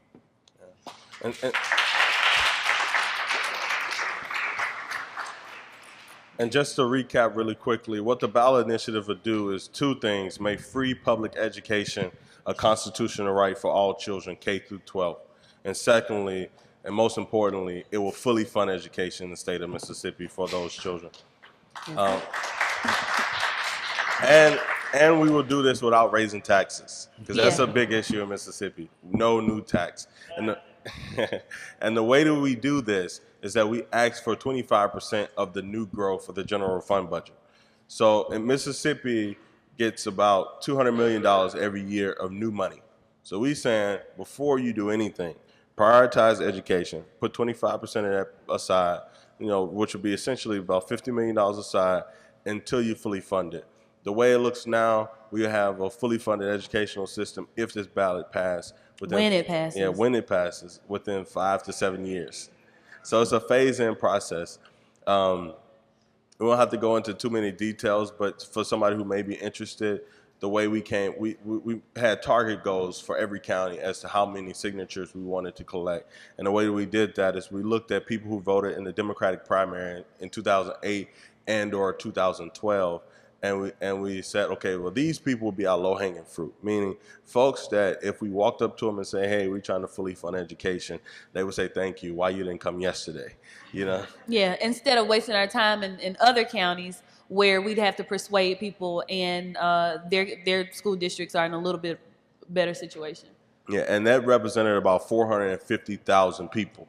And just to recap really quickly, what the ballot initiative would do is two things: make free public education a constitutional right for all children, K through 12. And secondly, and most importantly, it will fully fund education in the state of Mississippi for those children. And we will do this without raising taxes, because that's a big issue in Mississippi. No new tax. And the way that we do this is that we ask for 25% of the new growth for the general fund budget. So in Mississippi gets about $200 million every year of new money. So we saying, before you do anything, prioritize education, put 25% of that aside, which would be essentially about $50 million aside until you fully fund it. The way it looks now, we have a fully funded educational system if this ballot passes. When it passes. Yeah, when it passes, within 5 to 7 years. So it's a phase-in process. We won't have to go into too many details, but for somebody who may be interested, the way we had target goals for every county as to how many signatures we wanted to collect. And the way that we did that is we looked at people who voted in the Democratic primary in 2008 and or 2012. And we said, okay, well, these people will be our low-hanging fruit, meaning folks that if we walked up to them and say, hey, we're trying to fully fund education, they would say, thank you, why you didn't come yesterday, Yeah, instead of wasting our time in other counties where we'd have to persuade people and their school districts are in a little bit better situation. Yeah, and that represented about 450,000 people.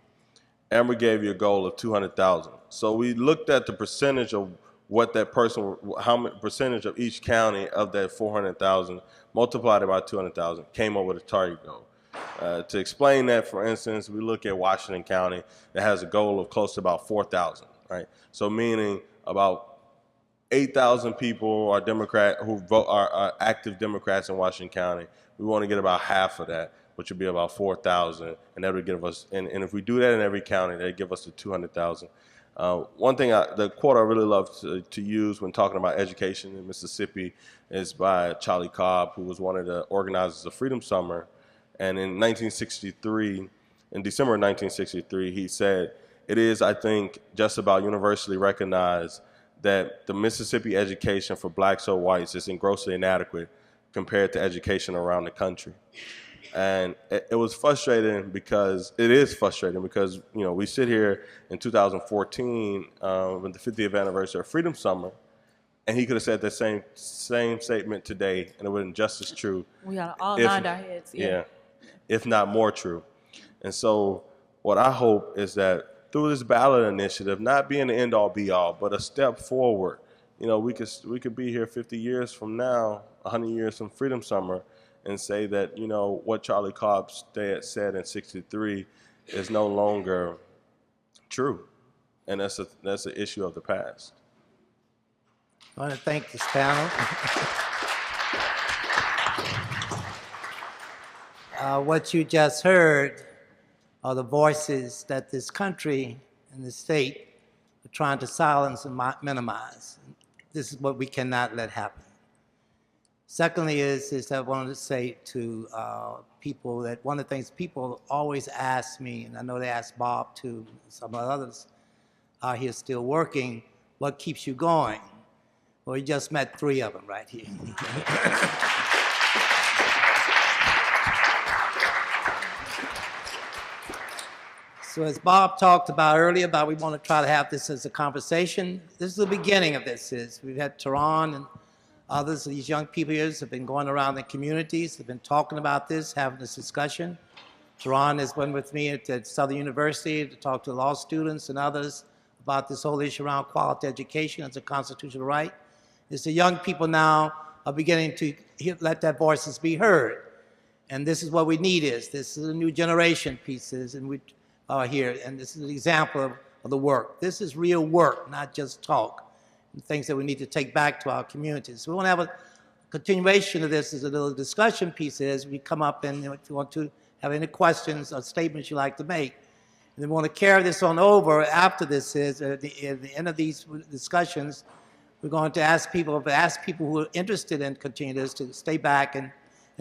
And we gave you a goal of 200,000. So we looked at the percentage of what that person, how much percentage of each county of that 400,000 multiplied by 200,000 came up with a target goal. To explain that, for instance, we look at Washington County that has a goal of close to about 4,000, right? So meaning about 8,000 people are Democrat who vote are active Democrats in Washington County. We want to get about half of that, which would be about 4,000, and that would give us. And if we do that in every county, that'd give us the 200,000. One thing, the quote I really love to use when talking about education in Mississippi is by Charlie Cobb, who was one of the organizers of Freedom Summer. And in 1963, in December of 1963, he said, "It is, I think, just about universally recognized that the Mississippi education for blacks or whites is grossly inadequate compared to education around the country." And it was frustrating because it is frustrating because, we sit here in 2014 with the 50th anniversary of Freedom Summer, and he could have said that same statement today, and it wouldn't just as true. We got all nod our heads. Yeah, if not more true. And so what I hope is that through this ballot initiative, not being the end all be all, but a step forward, we could be here 50 years from now, 100 years from Freedom Summer, and say that, what Charlie Cobb said in 63 is no longer true. And that's an issue of the past. I want to thank this panel. What you just heard are the voices that this country and the state are trying to silence and minimize. This is what we cannot let happen. Secondly is that I wanted to say to people that one of the things people always ask me, and I know they ask Bob too, some of the others are here still working, what keeps you going? Well, you just met 3 of them right here. So as Bob talked about earlier, we want to try to have this as a conversation. This is the beginning of this. We've had Tehran and others, these young people here have been going around the communities, have been talking about this, having this discussion. Tehran has been with me at Southern University to talk to law students and others about this whole issue around quality education as a constitutional right. It's the young people now are beginning to let their voices be heard. And this is what we need is. This is a new generation pieces, and we are here. And this is an example of the work. This is real work, not just talk. and things that we need to take back to our communities. We want to have a continuation of this as a little discussion piece as we come up, and if you want to have any questions or statements you'd like to make. And we want to carry this on over after this is, at the end of these discussions, we're going to ask people who are interested in continuing this to stay back and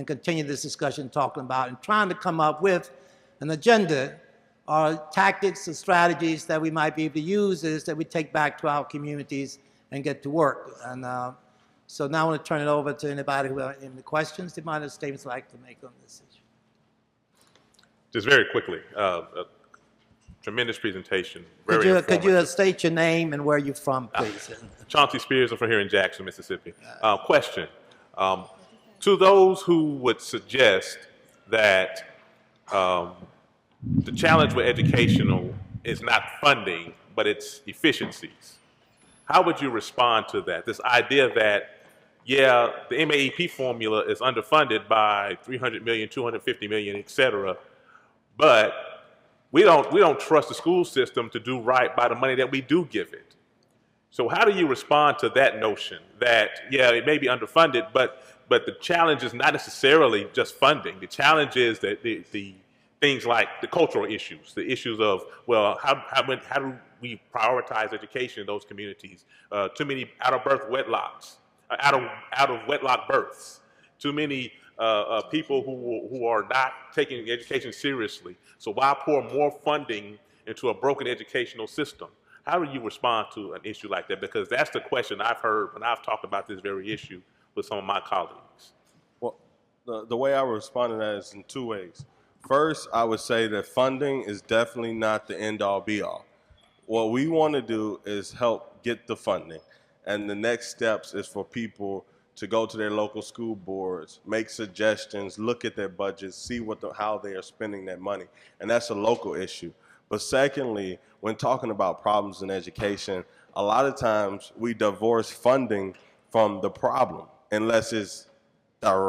continue this discussion talking about and trying to come up with an agenda or tactics or strategies that we might be able to use is that we take back to our communities and get to work. And so now I want to turn it over to anybody who has any questions they might have statements like to make on this issue. Just very quickly, tremendous presentation. Very Could you state your name and where you're from, please? Chauncey Spears, I'm from here in Jackson, Mississippi. Question. To those who would suggest that the challenge with educational is not funding, but it's efficiencies, how would you respond to that? This idea that, yeah, the MAEP formula is underfunded by $300 million, $250 million, et cetera, but we don't trust the school system to do right by the money that we do give it. So how do you respond to that notion that, yeah, it may be underfunded, but the challenge is not necessarily just funding. The challenge is that the things like the cultural issues, the issues of, well, how do we prioritize education in those communities? Too many out of wedlock births. Too many people who are not taking education seriously. So why pour more funding into a broken educational system? How do you respond to an issue like that? Because that's the question I've heard when I've talked about this very issue with some of my colleagues. Well, the way I would respond to that is in two ways. First, I would say that funding is definitely not the end-all, be-all. What we want to do is help get the funding. And the next steps is for people to go to their local school boards, make suggestions, look at their budgets, see how they are spending that money. And that's a local issue. But secondly, when talking about problems in education, a lot of times we divorce funding from the problem unless it has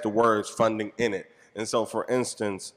the words funding in it. And so, for instance,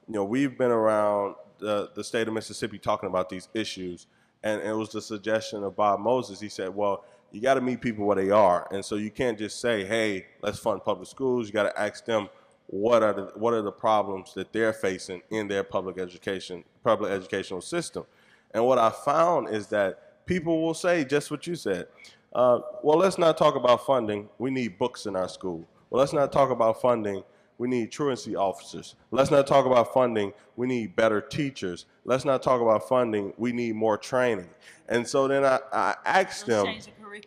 we've been around the state of Mississippi talking about these issues, and it was the suggestion of Bob Moses. He said, well, you got to meet people where they are, and so you can't just say, hey, let's fund public schools. You got to ask them what are the problems that they're facing in their public educational system. And what I found is that people will say just what you said. Well, let's not talk about funding. We need books in our school. Well, let's not talk about funding. We need truancy officers. Let's not talk about funding. We need better teachers. Let's not talk about funding. We need more training. And so then I asked them,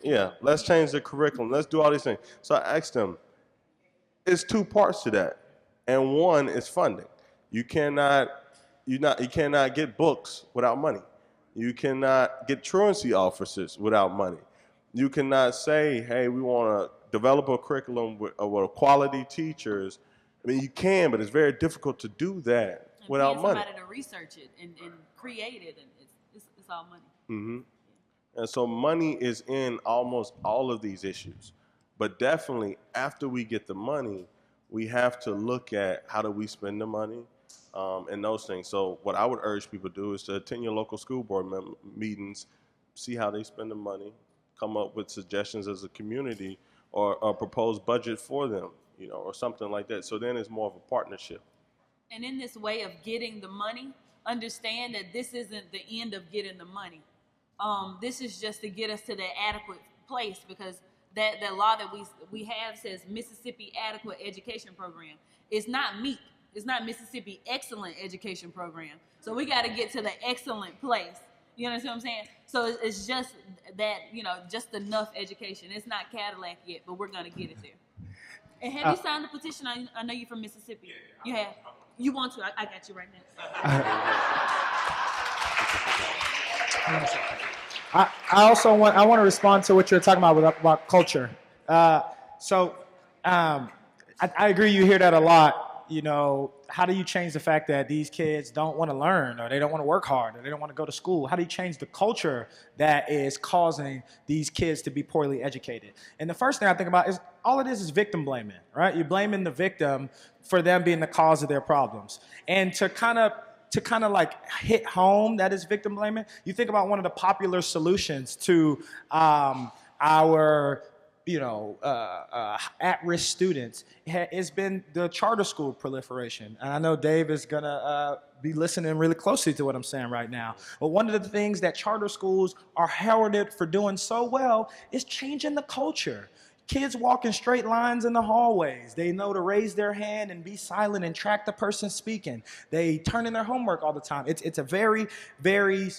yeah, let's change the curriculum. Let's do all these things. So I asked them, it's two parts to that. And one is funding. You cannot get books without money. You cannot get truancy officers without money. You cannot say, hey, we want to develop a curriculum with quality teachers. I mean, you can, but it's very difficult to do that without money. Somebody to research it and create it, and it's all money. Mm-hmm. And so money is in almost all of these issues. But definitely, after we get the money, we have to look at how do we spend the money and those things. So what I would urge people to do is to attend your local school board meetings, see how they spend the money, come up with suggestions as a community or a proposed budget for them, or something like that. So then it's more of a partnership. And in this way of getting the money, understand that this isn't the end of getting the money. This is just to get us to the adequate place, because that law that we have says Mississippi Adequate Education Program. It's not MEEP. It's not Mississippi Excellent Education Program. So we got to get to the excellent place. You understand what I'm saying? So it's just that, just enough education. It's not Cadillac yet, but we're going to get it there. And have you signed the petition? I know you're from Mississippi. You have? You want to? I got you right now. I want to respond to what you're talking about culture. I agree. You hear that a lot. How do you change the fact that these kids don't want to learn, or they don't want to work hard, or they don't want to go to school? How do you change the culture that is causing these kids to be poorly educated? And the first thing I think about is all it is victim blaming, right? You're blaming the victim for them being the cause of their problems. And to kind of to kind of like hit home that is victim blaming, you think about one of the popular solutions to our at-risk students. It's been the charter school proliferation. And I know Dave is going to be listening really closely to what I'm saying right now. But one of the things that charter schools are heralded for doing so well is changing the culture. Kids walk in straight lines in the hallways. They know to raise their hand and be silent and track the person speaking. They turn in their homework all the time. It's a very, very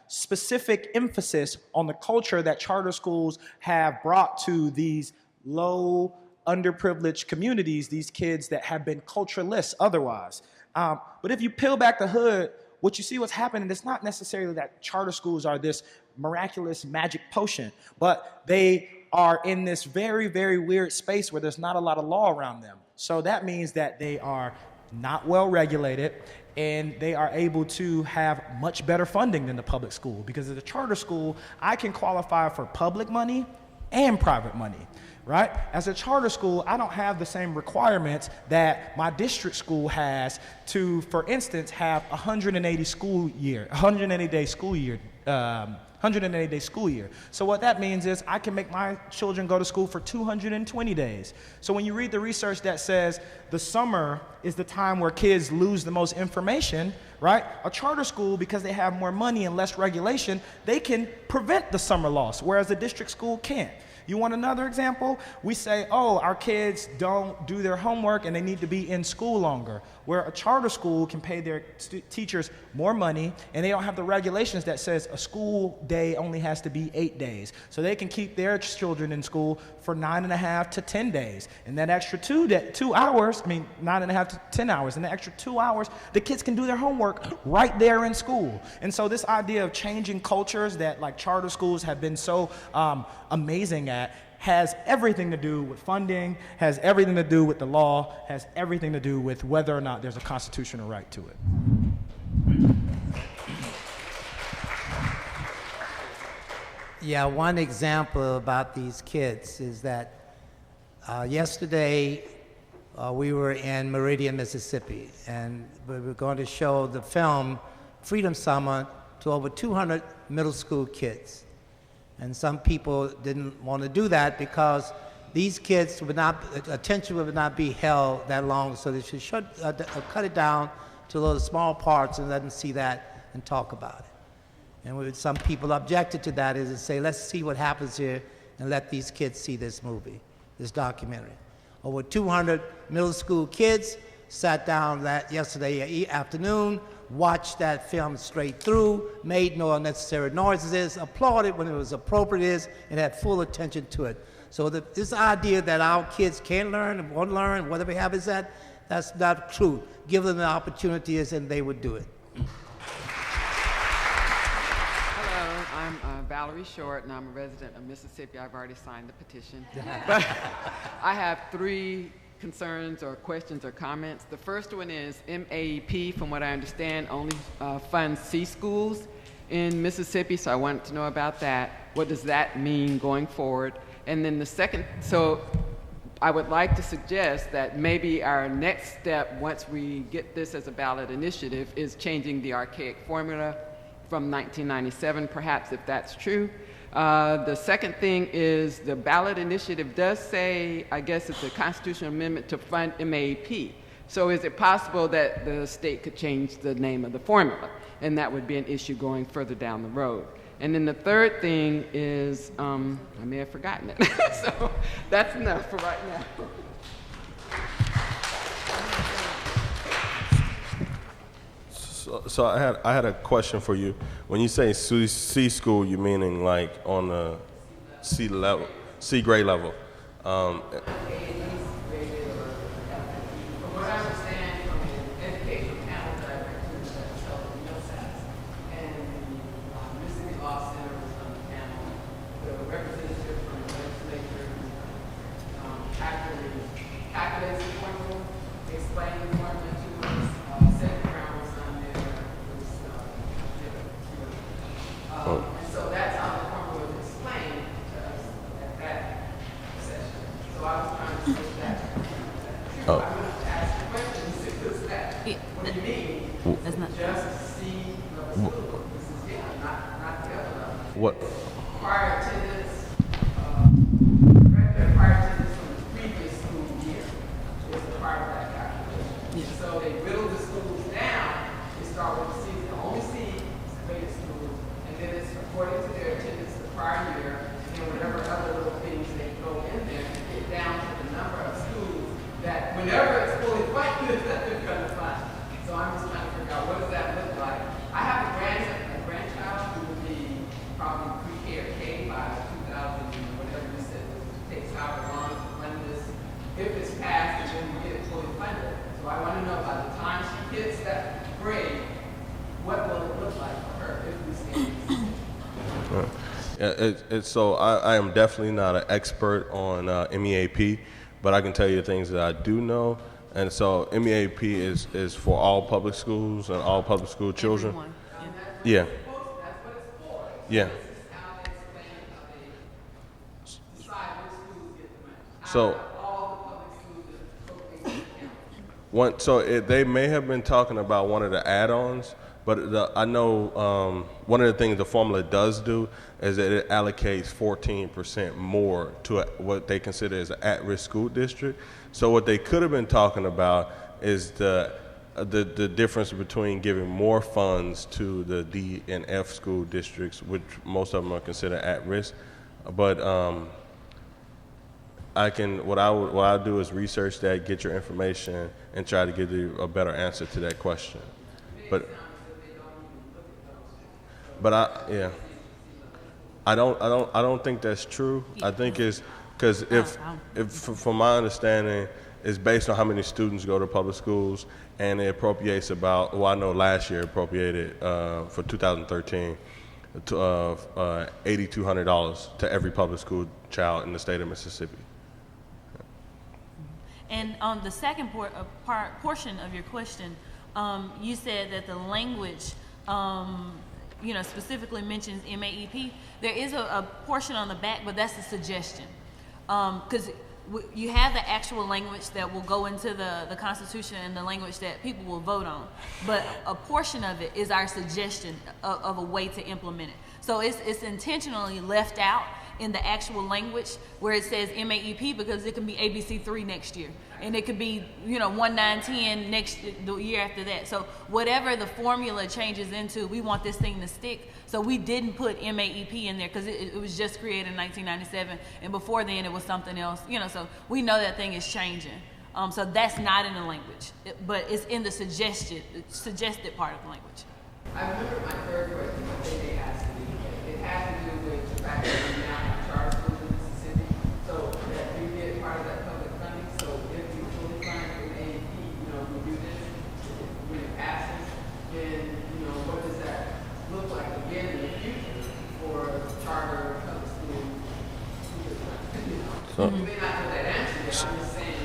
specific emphasis on the culture that charter schools have brought to these low, underprivileged communities, these kids that have been cultureless otherwise. But if you peel back the hood, what you see what's happening, it's not necessarily that charter schools are this miraculous magic potion, but they are in this very, very weird space where there's not a lot of law around them. So that means that they are not well regulated, and they are able to have much better funding than the public school. Because as a charter school, I can qualify for public money and private money, right? As a charter school, I don't have the same requirements that my district school has to, for instance, have 180-day school year. 180-day school year. So what that means is I can make my children go to school for 220 days. So when you read the research that says the summer is the time where kids lose the most information, right? A charter school, because they have more money and less regulation, they can prevent the summer loss, whereas a district school can't. You want another example? We say, oh, our kids don't do their homework and they need to be in school longer. Where a charter school can pay their teachers more money, and they don't have the regulations that says a school day only has to be 8 days. So they can keep their children in school for 9.5 to 10 days. And that extra 2 hours, 9.5 to 10 hours, and the extra 2 hours, the kids can do their homework right there in school. And so this idea of changing cultures that like charter schools have been so amazing at has everything to do with funding, has everything to do with the law, has everything to do with whether or not there's a constitutional right to it. Yeah, one example about these kids is that yesterday we were in Meridian, Mississippi, and we were going to show the film Freedom Summer to over 200 middle school kids. And some people didn't want to do that because these kids attention would not be held that long, so they should cut it down to those small parts and let them see that and talk about it. And some people objected to that, is to say, let's see what happens here and let these kids see this movie, this documentary. Over 200 middle school kids sat down yesterday afternoon, watched that film straight through, made no unnecessary noises, applauded when it was appropriate, and had full attention to it. So this idea that our kids can't learn and won't learn, whatever we have is that's not true. Give them the opportunities and they would do it. Hello, I'm Valerie Short, and I'm a resident of Mississippi. I've already signed the petition. But I have 3 concerns or questions or comments. The first one is MAEP, from what I understand, only funds C schools in Mississippi, so I wanted to know about that. What does that mean going forward? And then the second, so I would like to suggest that maybe our next step, once we get this as a ballot initiative, is changing the archaic formula from 1997, perhaps, if that's true. The second thing is the ballot initiative does say, I guess it's a constitutional amendment to fund MAEP. So is it possible that the state could change the name of the formula? And that would be an issue going further down the road. And then the third thing is, I may have forgotten it. So that's enough for right now. So I had a question for you. When you say C school, you meaning like on the C grade level? From what I understand from the educational panel that I went to, Sheldon Millsaps, and Mississippi Law Center was on the panel, the representative from the legislature actually calculates the formula, explained the formula to us, Senator Brown was on there, and so that's how the formula was explained to us at that session. So I was trying to switch that. Oh. I wanted to ask the question, what do you mean? That's not. What? Prior attendance, prior attendance from the previous school year is a part of that calculation. So they whittle the schools down, they start with the season, only see graded schools, and then it's according to their attendance the prior year, and whatever other little things they throw in there to get down to the number of schools that whenever it's fully funded, that they're going to fund. So I'm just trying to figure out what does that look like. I have a grandchild who will be probably pre-K or K by 2000, whatever you said, it takes however long to run this. If it's passed, and then we get it fully funded. So I want to know by the time she hits that grade, what will it look like for her if we stay in this situation? So I am definitely not an expert on MEAP, but I can tell you things that I do know. And so MEAP is for all public schools and all public school children. Everyone. Yeah. That's what it's for. Yeah. This is how they explain how they decide which schools get the money. So All the public schools that co-pay. they may have been talking about one of the add-ons, but I know one of the things the formula does do is that it allocates 14% more to what they consider as an at-risk school district. So what they could have been talking about is the difference between giving more funds to the D and F school districts, which most of them are considered at risk. But what I'll do is research that, get your information, and try to give you a better answer to that question. But I don't think that's true. I think it's because if from my understanding, it's based on how many students go to public schools, and it appropriates about. Well, I know last year appropriated for 2013 to $8,200 to every public school child in the state of Mississippi. And on the second portion of your question, you said that the language, specifically mentions MAEP. There is a portion on the back, but that's a suggestion. Because you have the actual language that will go into the Constitution and the language that people will vote on. But a portion of it is our suggestion of a way to implement it. So it's intentionally left out in the actual language where it says MAEP because it can be ABC3 next year. And it could be, 1, 9, 10 the year after that. So whatever the formula changes into, we want this thing to stick. So we didn't put MAEP in there because it was just created in 1997. And before then it was something else, so we know that thing is changing. So that's not in the language, but it's in the suggested part of the language. I remember my third question, what they asked me. It had to do with the fact that we now have charter schools in Mississippi, so that we get part of that public funding. So if we fully fund with AEP, we do this, when it passes, then, what does that look like again in the future for charter public school? You may not know that answer yet, I'm just saying,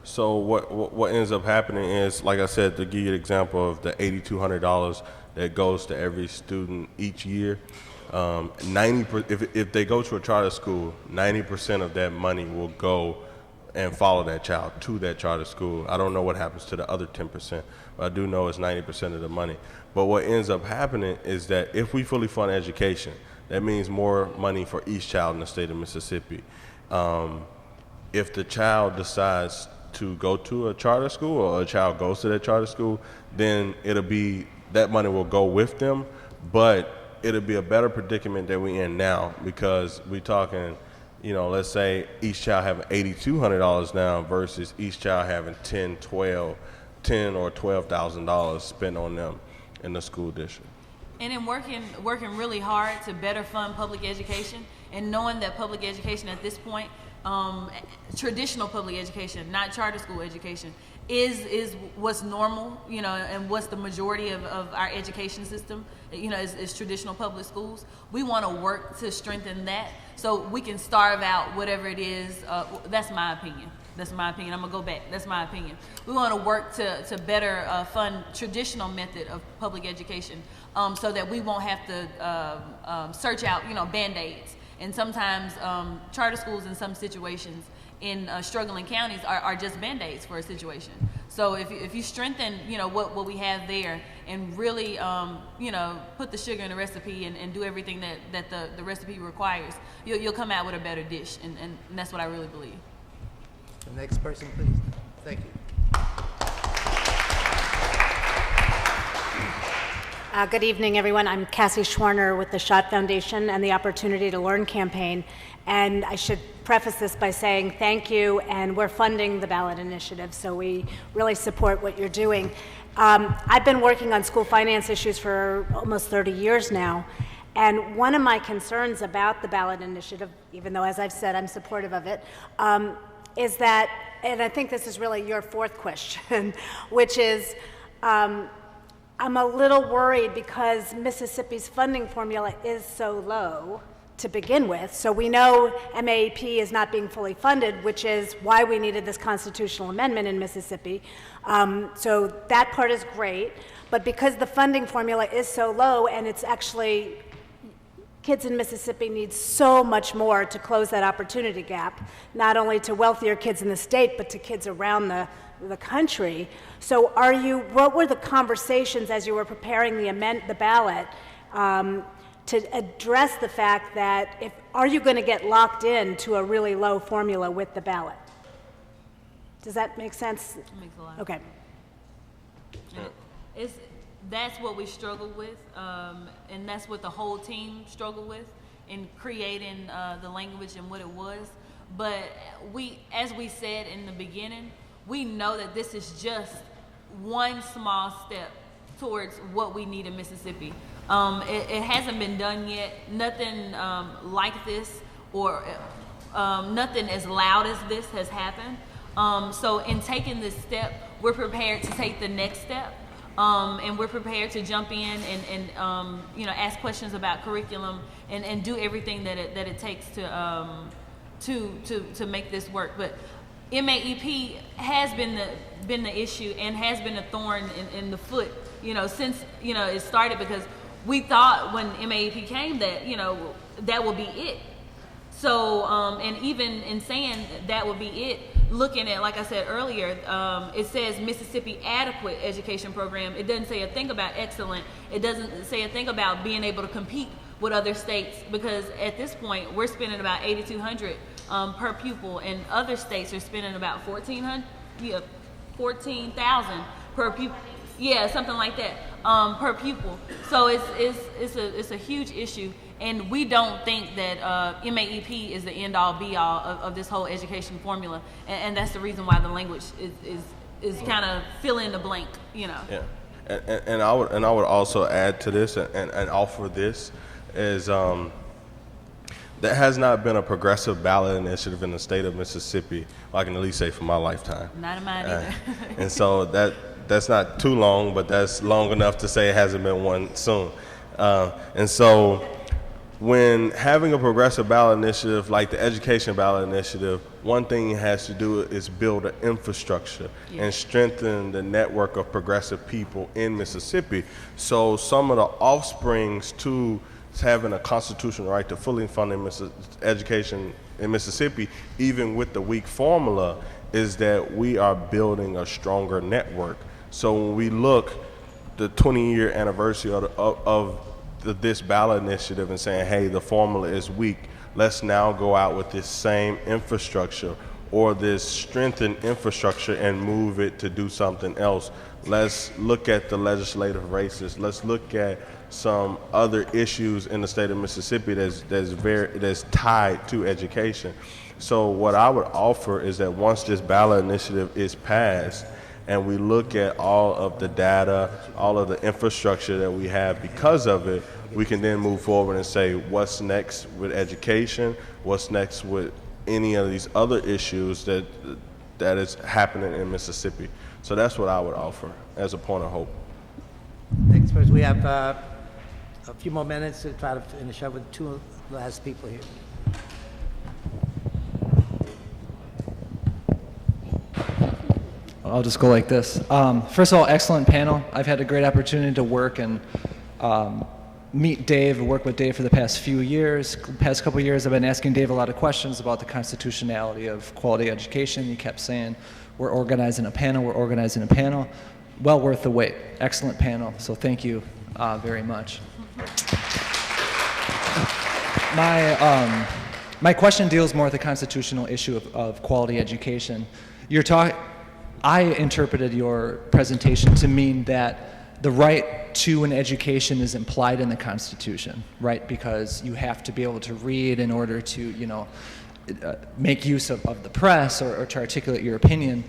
So what ends up happening is, like I said, to give you an example of the $8,200 that goes to every student each year, if they go to a charter school, 90% of that money will go and follow that child to that charter school. I don't know what happens to the other 10%, but I do know it's 90% of the money. But what ends up happening is that if we fully fund education, that means more money for each child in the state of Mississippi. If the child decides to go to a charter school or a child goes to that charter school, then that money will go with them, but it'll be a better predicament than we're in now because we're talking, let's say each child having $8,200 now versus each child having $10 or $12,000 spent on them in the school district. And in working really hard to better fund public education and knowing that public education at this point, traditional public education, not charter school education, is what's normal, and what's the majority of our education system, is traditional public schools. We want to work to strengthen that so we can starve out whatever it is. That's my opinion. I'm gonna go back. That's my opinion. We want to work to better fund traditional method of public education, so that we won't have to search out, Band-Aids. And sometimes charter schools in some situations in struggling counties are just Band-Aids for a situation. So if you strengthen, what we have there, and really, put the sugar in the recipe and do everything that the recipe requires, you'll come out with a better dish, and that's what I really believe. The next person, please. Thank you. Good evening, everyone. I'm Cassie Schwerner with the Schott Foundation and the Opportunity to Learn campaign. And I should preface this by saying thank you, and we're funding the ballot initiative, so we really support what you're doing. I've been working on school finance issues for almost 30 years now, and one of my concerns about the ballot initiative, even though, as I've said, I'm supportive of it, is that, and I think this is really your fourth question, which is, I'm a little worried because Mississippi's funding formula is so low to begin with. So we know MAEP is not being fully funded, which is why we needed this constitutional amendment in Mississippi. So that part is great. But because the funding formula is so low, and it's actually, kids in Mississippi need so much more to close that opportunity gap, not only to wealthier kids in the state, but to kids around the country. So what were the conversations as you were preparing the ballot to address the fact that are you going to get locked in to a really low formula with the ballot? Does that make sense? It makes a lot. Okay. That's what we struggle with, and that's what the whole team struggled with in creating the language and what it was. But as we said in the beginning, we know that this is just one small step towards what we need in Mississippi. It hasn't been done yet. Nothing like this, or nothing as loud as this has happened. So in taking this step, we're prepared to take the next step. And we're prepared to jump in and ask questions about curriculum and do everything that it takes to make this work. But MAEP has been the issue and has been a thorn in the foot, since it started, because we thought when MAEP came that that would be it. So and even in saying that would be it, looking at, like I said earlier, it says Mississippi Adequate Education Program. It doesn't say a thing about excellent. It doesn't say a thing about being able to compete with other states, because at this point we're spending about $8,200 per pupil, and other states are spending about $14,000 per pupil. Yeah, something like that per pupil. So it's a huge issue, and we don't think that MAEP is the end-all, be-all of this whole education formula, and that's the reason why the language is kind of fill in the blank, Yeah, and I would also add to this and offer this is there has not been a progressive ballot initiative in the state of Mississippi, I can at least say for my lifetime. Not in mine either. And so that's not too long, but that's long enough to say it hasn't been one soon. And so when having a progressive ballot initiative like the education ballot initiative, one thing it has to do is build an infrastructure and strengthen the network of progressive people in Mississippi. So some of the offsprings to having a constitutional right to fully fund education in Mississippi, even with the weak formula, is that we are building a stronger network. So when we look the 20-year anniversary of this ballot initiative and saying, hey, the formula is weak, let's now go out with this same infrastructure or this strengthened infrastructure and move it to do something else. Let's look at the legislative races. Let's look at some other issues in the state of Mississippi that's tied to education. So what I would offer is that once this ballot initiative is passed and we look at all of the data, all of the infrastructure that we have because of it, we can then move forward and say what's next with education, what's next with any of these other issues that is happening in Mississippi. So that's what I would offer as a point of hope. Next person, we have a few more minutes to try to finish up with two last people here. I'll just go like this. First of all, excellent panel. I've had a great opportunity to work and meet Dave and work with Dave for the past few years. Past couple years, I've been asking Dave a lot of questions about the constitutionality of quality education. He kept saying, we're organizing a panel, we're organizing a panel. Well worth the wait. Excellent panel, so thank you very much. My question deals more with the constitutional issue of quality education. I interpreted your presentation to mean that the right to an education is implied in the Constitution, right? Because you have to be able to read in order to, make use of the press or to articulate your opinion.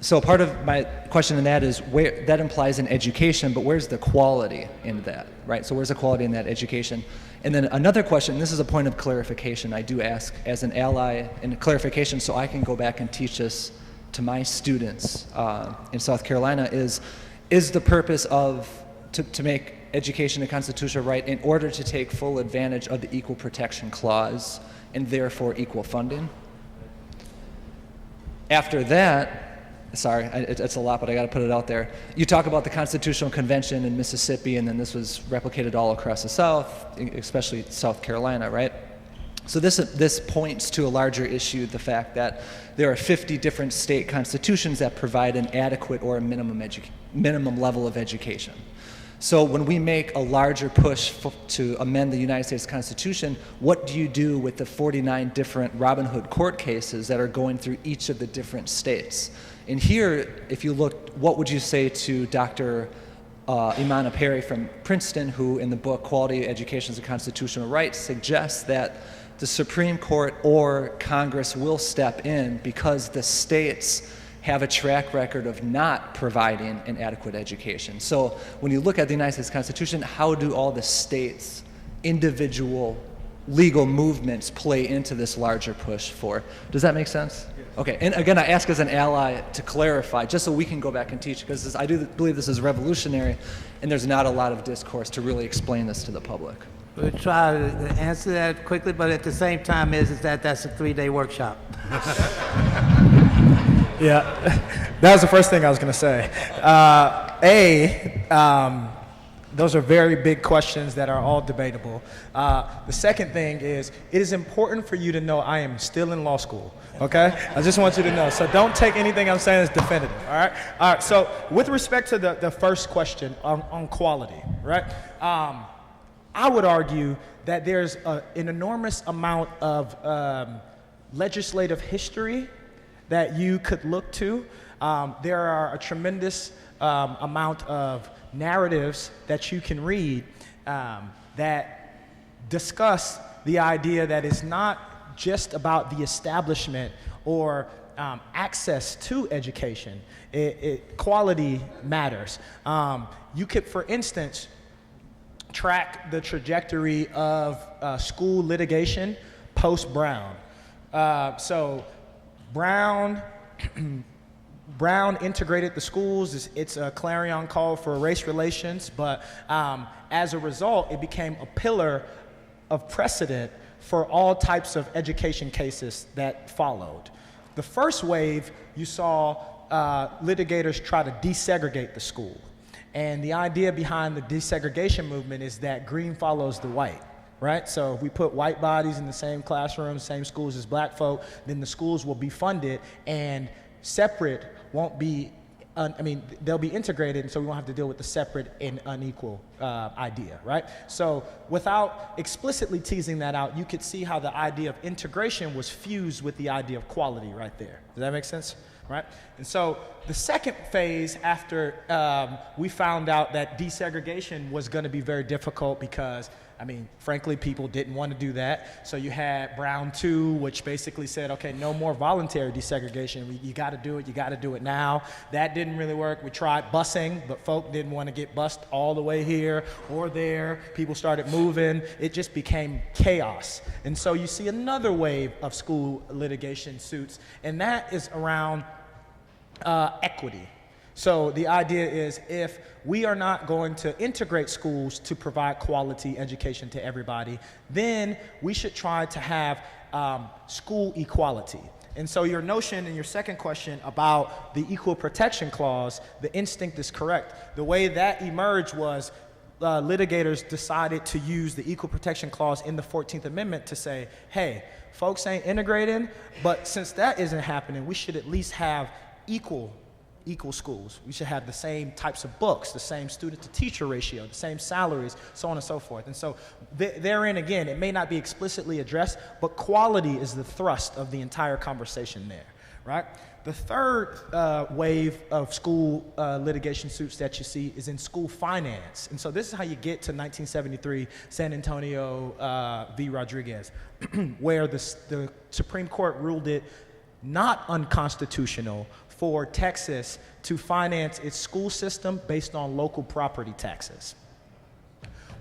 So part of my question in that is, where that implies an education, but where's the quality in that, right? So where's the quality in that education? And then another question, and this is a point of clarification I do ask as an ally, and clarification so I can go back and teach this to my students in South Carolina, is the purpose to make education a constitutional right in order to take full advantage of the Equal Protection Clause and therefore equal funding? After that, sorry, it's a lot, but I got to put it out there. You talk about the Constitutional Convention in Mississippi, and then this was replicated all across the South, especially South Carolina, right? So this points to a larger issue, the fact that there are 50 different state constitutions that provide an adequate or a minimum level of education. So when we make a larger push to amend the United States Constitution, what do you do with the 49 different Robin Hood court cases that are going through each of the different states? And here, if you look, what would you say to Dr. Imana Perry from Princeton, who in the book Quality Education is a Constitutional Right suggests that the Supreme Court or Congress will step in because the states have a track record of not providing an adequate education. So when you look at the United States Constitution, how do all the states' individual legal movements play into this larger push for? Does that make sense? Yes. Okay, and again, I ask as an ally to clarify, just so we can go back and teach, because I do believe this is revolutionary, and there's not a lot of discourse to really explain this to the public. We'll try to answer that quickly, but at the same time that's a 3-day workshop. Yeah, that was the first thing I was going to say. Those are very big questions that are all debatable. The second thing is, it is important for you to know I am still in law school, okay? I just want you to know. So don't take anything I'm saying as definitive, all right? All right, so with respect to the first question on quality, right? I would argue that there's an enormous amount of legislative history that you could look to. There are a tremendous amount of narratives that you can read that discuss the idea that it's not just about the establishment or access to education. Quality matters. You could, for instance, track the trajectory of school litigation post-Brown. So Brown integrated the schools. It's a clarion call for race relations, but as a result, it became a pillar of precedent for all types of education cases that followed. The first wave, you saw litigators try to desegregate the school. And the idea behind the desegregation movement is that green follows the white. Right? So if we put white bodies in the same classrooms, same schools as black folk, then the schools will be funded, and separate won't be, they'll be integrated, and so we won't have to deal with the separate and unequal idea, right? So without explicitly teasing that out, you could see how the idea of integration was fused with the idea of quality right there. Does that make sense? Right? And so the second phase, after we found out that desegregation was going to be very difficult because, frankly, people didn't want to do that. So you had Brown 2, which basically said, okay, no more voluntary desegregation. You got to do it. You got to do it now. That didn't really work. We tried busing, but folk didn't want to get bused all the way here or there. People started moving. It just became chaos. And so you see another wave of school litigation suits, and that is around equity. So the idea is, if we are not going to integrate schools to provide quality education to everybody, then we should try to have school equality. And so your notion in your second question about the Equal Protection Clause, the instinct is correct. The way that emerged was litigators decided to use the Equal Protection Clause in the 14th Amendment to say, hey, folks ain't integrating, but since that isn't happening, we should at least have equal schools. We should have the same types of books, the same student-to-teacher ratio, the same salaries, so on and so forth. And so therein, again, it may not be explicitly addressed, but quality is the thrust of the entire conversation there, right? The third wave of school litigation suits that you see is in school finance. And so this is how you get to 1973 San Antonio v. Rodriguez, where the Supreme Court ruled it not unconstitutional for Texas to finance its school system based on local property taxes.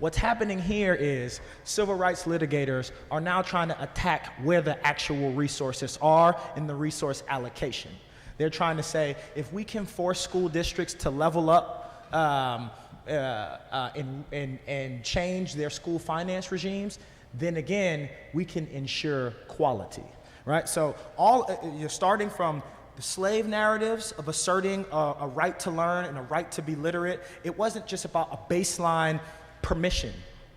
What's happening here is civil rights litigators are now trying to attack where the actual resources are in the resource allocation. They're trying to say, if we can force school districts to level up and change their school finance regimes, then again, we can ensure quality, right? So you're starting from the slave narratives of asserting a right to learn and a right to be literate. It wasn't just about a baseline permission.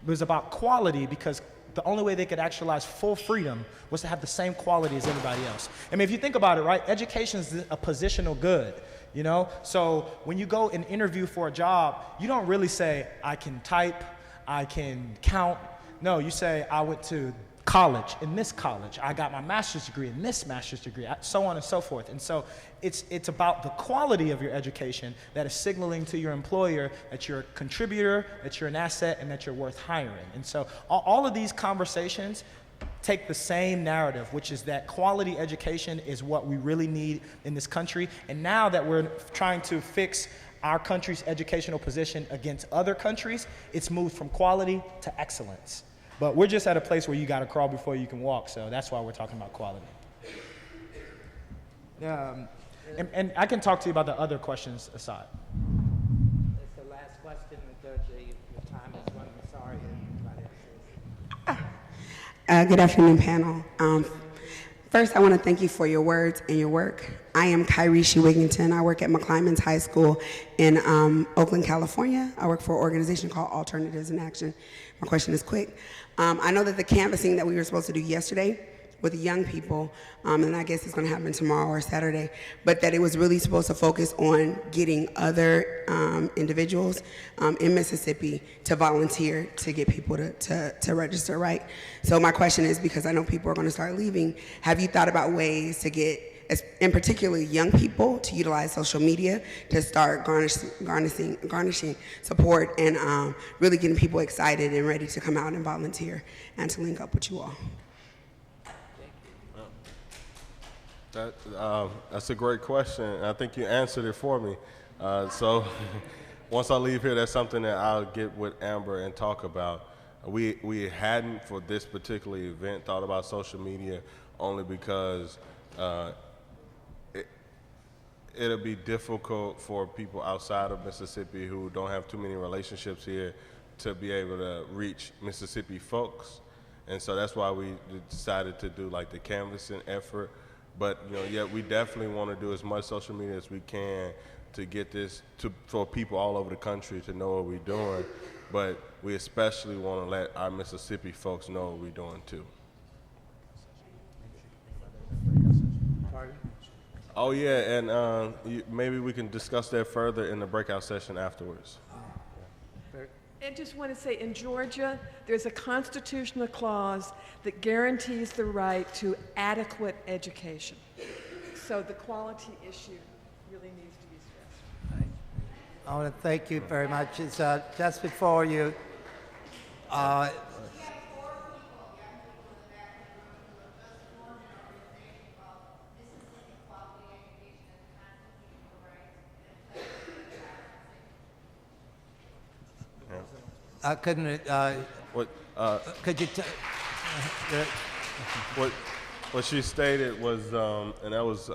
It was about quality, because the only way they could actualize full freedom was to have the same quality as everybody else. I mean, if you think about it, right, education is a positional good, you know? So when you go and interview for a job, you don't really say, I can type, I can count. No, you say, I went to college, in this college, I got my master's degree in this master's degree, so on and so forth. And so it's about the quality of your education that is signaling to your employer that you're a contributor, that you're an asset, and that you're worth hiring. And so all of these conversations take the same narrative, which is that quality education is what we really need in this country. And now that we're trying to fix our country's educational position against other countries, it's moved from quality to excellence. But we're just at a place where you got to crawl before you can walk, so that's why we're talking about quality. And I can talk to you about the other questions aside. It's the last question, because your time is running. Sorry, everybody. Good afternoon, panel. First, I want to thank you for your words and your work. I am Kyrishi Wigington. I work at McClymonds High School in Oakland, California. I work for an organization called Alternatives in Action. My question is quick. I know that the canvassing that we were supposed to do yesterday with the young people, and I guess it's going to happen tomorrow or Saturday, but that it was really supposed to focus on getting other individuals in Mississippi to volunteer to get people to register, right? So my question is, because I know people are going to start leaving, have you thought about ways to get, in particular, young people to utilize social media to start garnishing support and really getting people excited and ready to come out and volunteer and to link up with you all? That's a great question. I think you answered it for me. So once I leave here, that's something that I'll get with Amber and talk about. We hadn't, for this particular event, thought about social media only because it'll be difficult for people outside of Mississippi who don't have too many relationships here to be able to reach Mississippi folks. And so that's why we decided to do like the canvassing effort. But we definitely want to do as much social media as we can to get this for people all over the country to know what we're doing. But we especially want to let our Mississippi folks know what we're doing too. Oh yeah, and maybe we can discuss that further in the breakout session afterwards. I just want to say, in Georgia, there's a constitutional clause that guarantees the right to adequate education. So the quality issue really needs to be stressed. I want to thank you very much. It's just before you. Couldn't What? Could you? What she stated was, and that was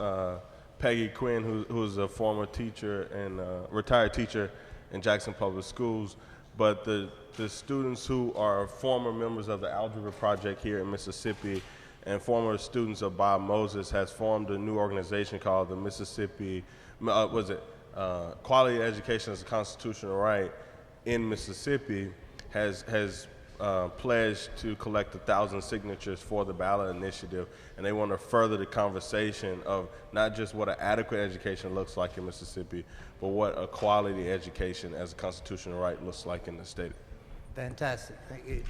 Peggy Quinn, who's a former teacher and retired teacher in Jackson Public Schools. But the students who are former members of the Algebra Project here in Mississippi and former students of Bob Moses has formed a new organization called the Mississippi, Quality Education as a Constitutional Right. in Mississippi has pledged to collect 1,000 signatures for the ballot initiative, and they want to further the conversation of not just what an adequate education looks like in Mississippi, but what a quality education as a constitutional right looks like in the state. Fantastic. Thank you.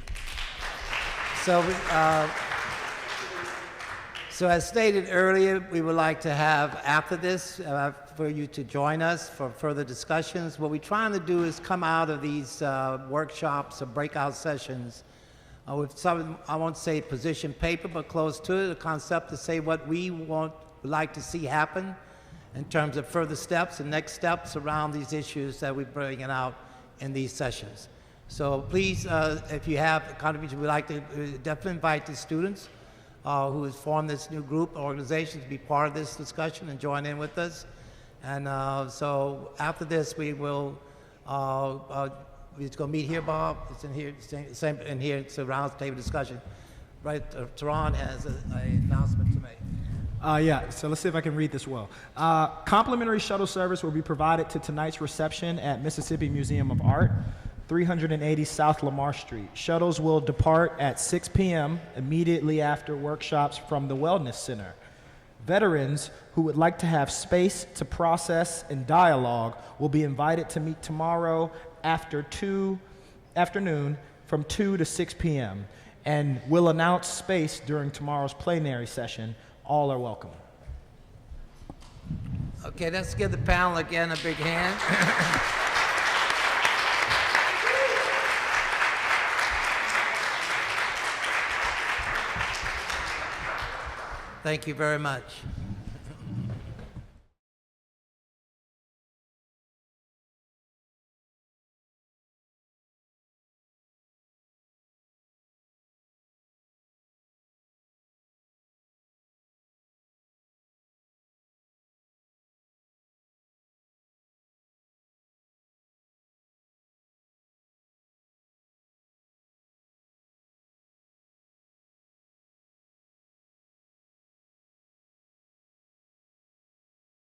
So as stated earlier, we would like to have after this for you to join us for further discussions. What we're trying to do is come out of these workshops or breakout sessions with some, I won't say position paper, but close to it, a concept to say what we would like to see happen in terms of further steps and next steps around these issues that we're bringing out in these sessions. So please, if you have a contribution, we'd like to definitely invite the students who has formed this new group organization to be part of this discussion and join in with us. And so after this, we will, we're going to meet here, Bob. It's in here, same in here. It's a round table discussion. Right, Teron has an announcement to make. Yeah, so let's see if I can read this well. Complimentary shuttle service will be provided to tonight's reception at Mississippi Museum of Art, 380 South Lamar Street. Shuttles will depart at 6 p.m. immediately after workshops from the Wellness Center. Veterans who would like to have space to process and dialogue will be invited to meet tomorrow afternoon from 2 to 6 p.m. and will announce space during tomorrow's plenary session. All are welcome. Okay, let's give the panel again a big hand. Thank you very much.